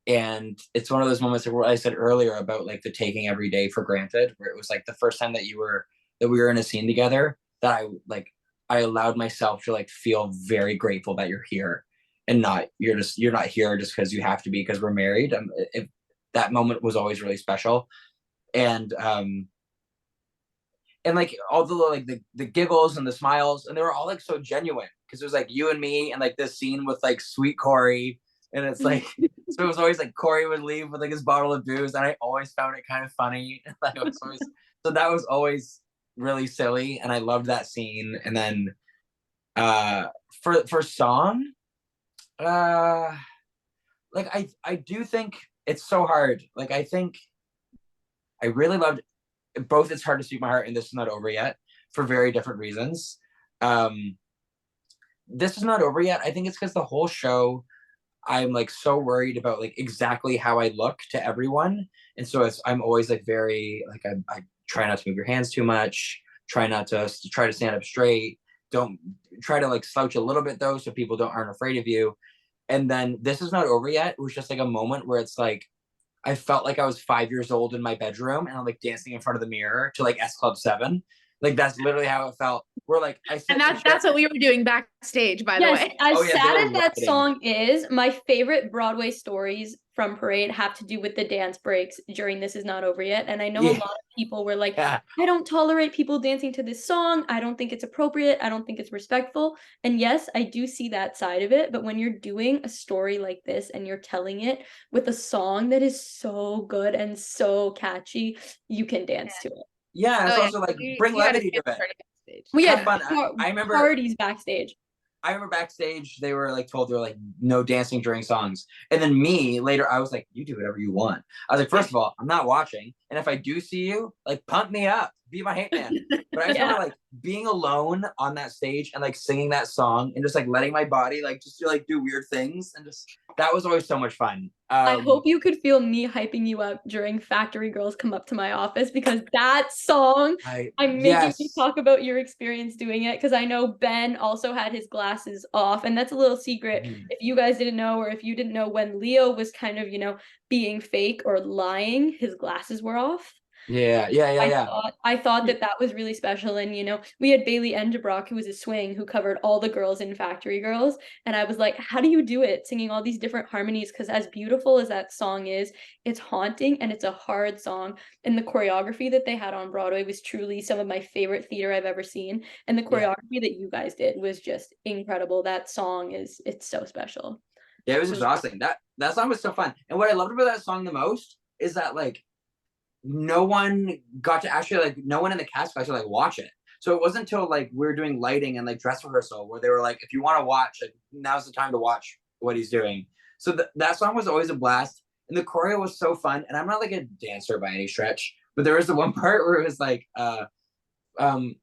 And it's one of those moments where I said earlier about like the taking every day for granted, where it was like the first time that we were in a scene together, that I allowed myself to like feel very grateful that you're here, and you're not here just because you have to be because we're married. That moment was always really special. And like all the like the giggles and the smiles, and they were all like so genuine, because it was like you and me and like this scene with like sweet Corey. And it's like, so it was always like Corey would leave with like his bottle of booze, and I always found it kind of funny. Like, so that was always really silly, and I loved that scene. And then for song, like I do think it's so hard. Like, I think I really loved both It's Hard to Speak My Heart and This Is Not Over Yet, for very different reasons. This Is Not Over Yet, I think it's because the whole show, I'm like so worried about like exactly how I look to everyone. And so I'm always like very like, I try not to move your hands too much, try to stand up straight, don't try to like slouch a little bit though, so people aren't afraid of you. And then This Is Not Over Yet was just like a moment where it's like, I felt like I was 5 years old in my bedroom, and I'm like dancing in front of the mirror to like S Club 7. Like that's literally how it felt. We're like, I sit And in the chair. that's what we were doing backstage, by the Yes, way. as Oh yeah, they sad were as that rioting. song is, my favorite Broadway stories from Parade have to do with the dance breaks during This Is Not Over Yet. And I know a Yeah, lot of people were like, yeah, I don't tolerate people dancing to this song. I don't think it's appropriate. I don't think it's respectful. And yes, I do see that side of it. But when you're doing a story like this and you're telling it with a song that is so good and so catchy, you can dance to it. yeah. Oh It's yeah, also like bring we had a levity to dance it. party backstage. We Have had fun. I remember parties backstage. I remember backstage, they were like told they were like no dancing during songs. And then me later, I was like, you do whatever you want. I was like, first of all, I'm not watching. And if I do see you, like pump me up, be my hate man. But I just Yeah. remember like being alone on that stage and like singing that song and just like letting my body like just do weird things. And just that was always so much fun. I hope you could feel me hyping you up during Factory Girls Come Up to My Office because that song, I'm making you Yes. talk about your experience doing it because I know Ben also had his glasses off. And that's a little secret Mhm. if you guys didn't know, or if you didn't know, when Leo was kind of, being fake or lying, his glasses were off. Yeah, yeah, yeah, yeah. I thought that that was really special. And, we had Bailey Endebrock, who was a swing, who covered all the girls in Factory Girls. And I was like, how do you do it? Singing all these different harmonies. Because as beautiful as that song is, it's haunting and it's a hard song. And the choreography that they had on Broadway was truly some of my favorite theater I've ever seen. And the Yeah. choreography that you guys did was just incredible. That song it's so special. Yeah, it was exhausting. That song was so fun. And what I loved about that song the most is that like no one got to actually like no one in the cast got to like watch it. So it wasn't until like we were doing lighting and like dress rehearsal where they were like, if you want to watch, like now's the time to watch what he's doing. So that song was always a blast, and the choreo was so fun. And I'm not like a dancer by any stretch, but there was the one part where it was like, um,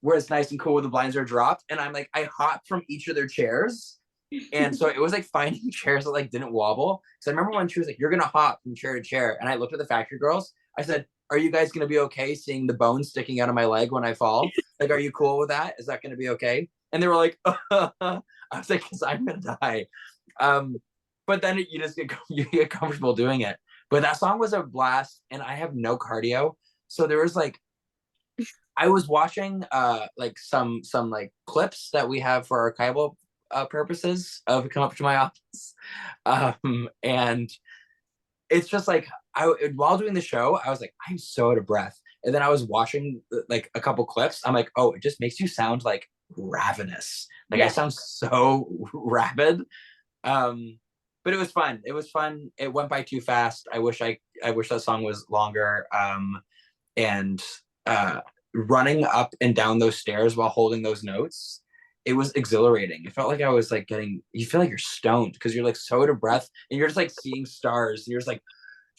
where it's nice and cool where the blinds are dropped, and I'm like, I hopped from each of their chairs. And so it was like finding chairs that like didn't wobble. Because I remember when she was like, you're gonna hop from chair to chair. And I looked at the Factory Girls. I said, are you guys gonna be okay seeing the bone sticking out of my leg when I fall? Like, are you cool with that? Is that gonna be okay? And they were like, I was like, because I'm gonna die. But then you just you get comfortable doing it. But that song was a blast, and I have no cardio. So there was like I was watching like some like clips that we have for archival purposes of Come Up to My Office. And it's just like while doing the show, I was like, I'm so out of breath. And then I was watching like a couple clips. I'm like, oh, it just makes you sound like ravenous. Like I Yeah. sound so rabid. But it was fun. It was fun. It went by too fast. I wish that song was longer. And running up and down those stairs while holding those notes, it was exhilarating. It felt like I was like you feel like you're stoned because you're like so out of breath and you're just like seeing stars and you're just like,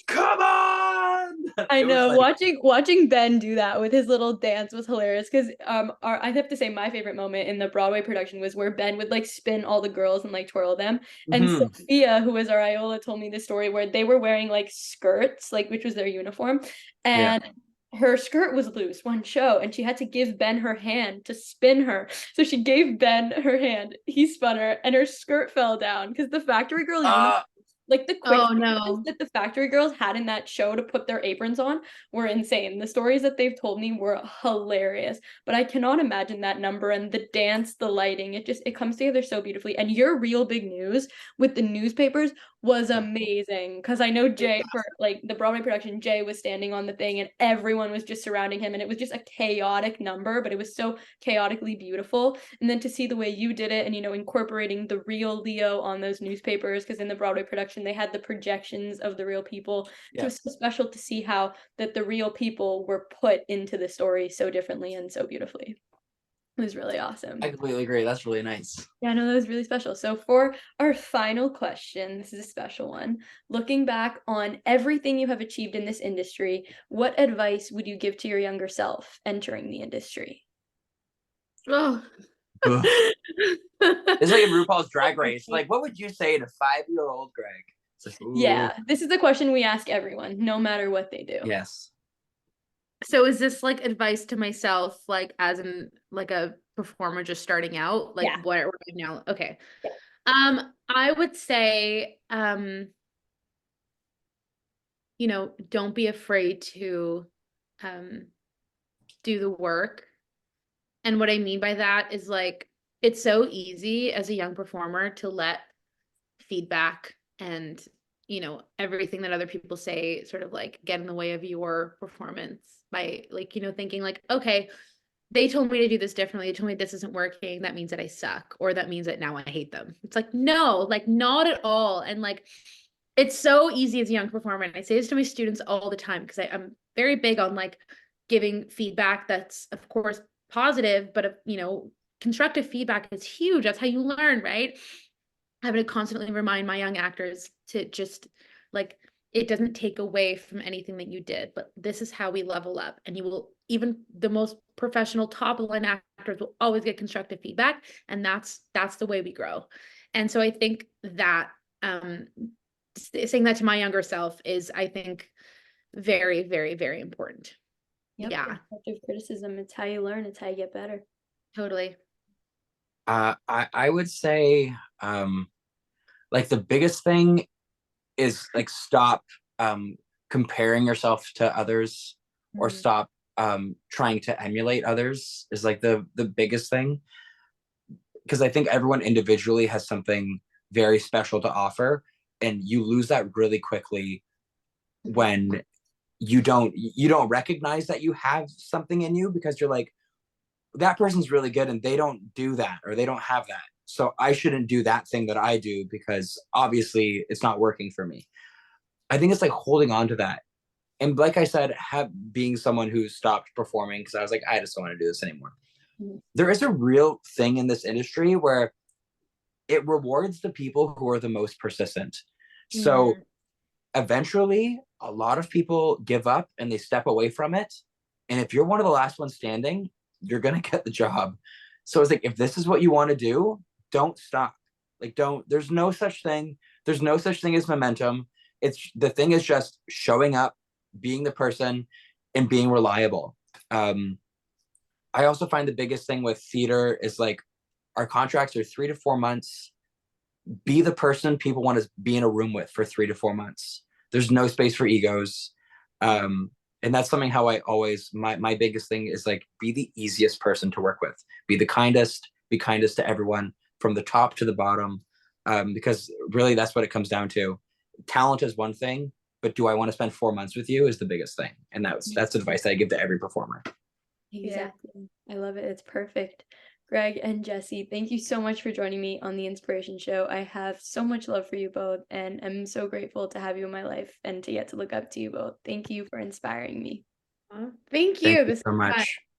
come on. I It was know like, watching Ben do that with his little dance was hilarious because I have to say my favorite moment in the Broadway production was where Ben would like spin all the girls and like twirl them. And mm-hmm. Sophia, who was our Iola, told me the story where they were wearing like skirts, like which was their uniform, Yeah. and her skirt was loose one show and she had to give Ben her hand to spin her. So she gave Ben her hand, he spun her, and her skirt fell down because the Factory Girl uniform, like the quick Oh no. that the Factory Girls had in that show to put their aprons on were insane. The stories that they've told me were hilarious, but I cannot imagine that number and the dance, the lighting, it comes together so beautifully. And your Real Big News with the newspapers was amazing because I know Jay, for like the Broadway production, Jay was standing on the thing and everyone was just surrounding him, and it was just a chaotic number, but it was so chaotically beautiful. And then to see the way you did it and incorporating the real Leo on those newspapers, because in the Broadway production they had the projections of the real people. So it was so special to see how that the real people were put into the story so differently and so beautifully. It was really awesome. I completely agree. That's really nice. Yeah, no, that was really special. So for our final question, this is a special one. Looking back on everything you have achieved in this industry, what advice would you give to your younger self entering the industry? Oh. It's like in RuPaul's Drag Race. Like, what would you say to 5-year-old Greg? It's like, Yeah, this is a question we ask everyone, no matter what they do. yes. So is this like advice to myself, like as in like a performer just starting out, like Yeah. what now? Okay. Yeah. I would say, don't be afraid to do the work And what I mean by that is like, it's so easy as a young performer to let feedback and, you know, everything that other people say sort of like get in the way of your performance by like, you know, thinking like, okay, they told me to do this differently. They told me this isn't working. That means that I suck, or that means that now I hate them. It's like, no, like not at all. And like, it's so easy as a young performer. And I say this to my students all the time because I'm very big on like giving feedback that's, of course, positive, but, you know, constructive feedback is huge. That's how you learn, right? Having to constantly remind my young actors to just like, it doesn't take away from anything that you did, but this is how we level up. And you will, even the most professional top line actors will always get constructive feedback. And that's the way we grow. And so I think that saying that to my younger self is, I think, very, very, very important. Yep, Yeah, constructive criticism, it's how you learn, it's how you get better. totally. I would say like the biggest thing is like stop comparing yourself to others, or Mhm. stop trying to emulate others is like the biggest thing, because I think everyone individually has something very special to offer, and you lose that really quickly when you don't recognize that you have something in you, because you're like, that person's really good and they don't do that, or they don't have that, so I shouldn't do that thing that I do because obviously it's not working for me. I think it's like holding on to that. And like I said, being someone who stopped performing because I was like, I just don't want to do this anymore. Mhm. There is a real thing in this industry where it rewards the people who are the most persistent. So Mhm. eventually, a lot of people give up and they step away from it. And if you're one of the last ones standing, you're going to get the job. So it's like, if this is what you want to do, don't stop. Like, don't, there's no such thing as momentum. It's the thing is just showing up, being the person, and being reliable. Um, I also find the biggest thing with theater is like, our contracts are 3 to 4 months. Be the person people want to be in a room with for 3 to 4 months. There's no space for egos. And that's something how I always, my biggest thing is like, be the easiest person to work with, be the kindest, be kindest to everyone from the top to the bottom. Because really that's what it comes down to. Talent is one thing, but do I want to spend 4 months with you is the biggest thing. And that's advice that I give to every performer. Yeah, Exactly. I love it. It's perfect. Greg and Jesse, thank you so much for joining me on the Inspiration Show. I have so much love for you both, and I'm so grateful to have you in my life and to get to look up to you both. Thank you for inspiring me. Thank Thank you. you This so is fun. much.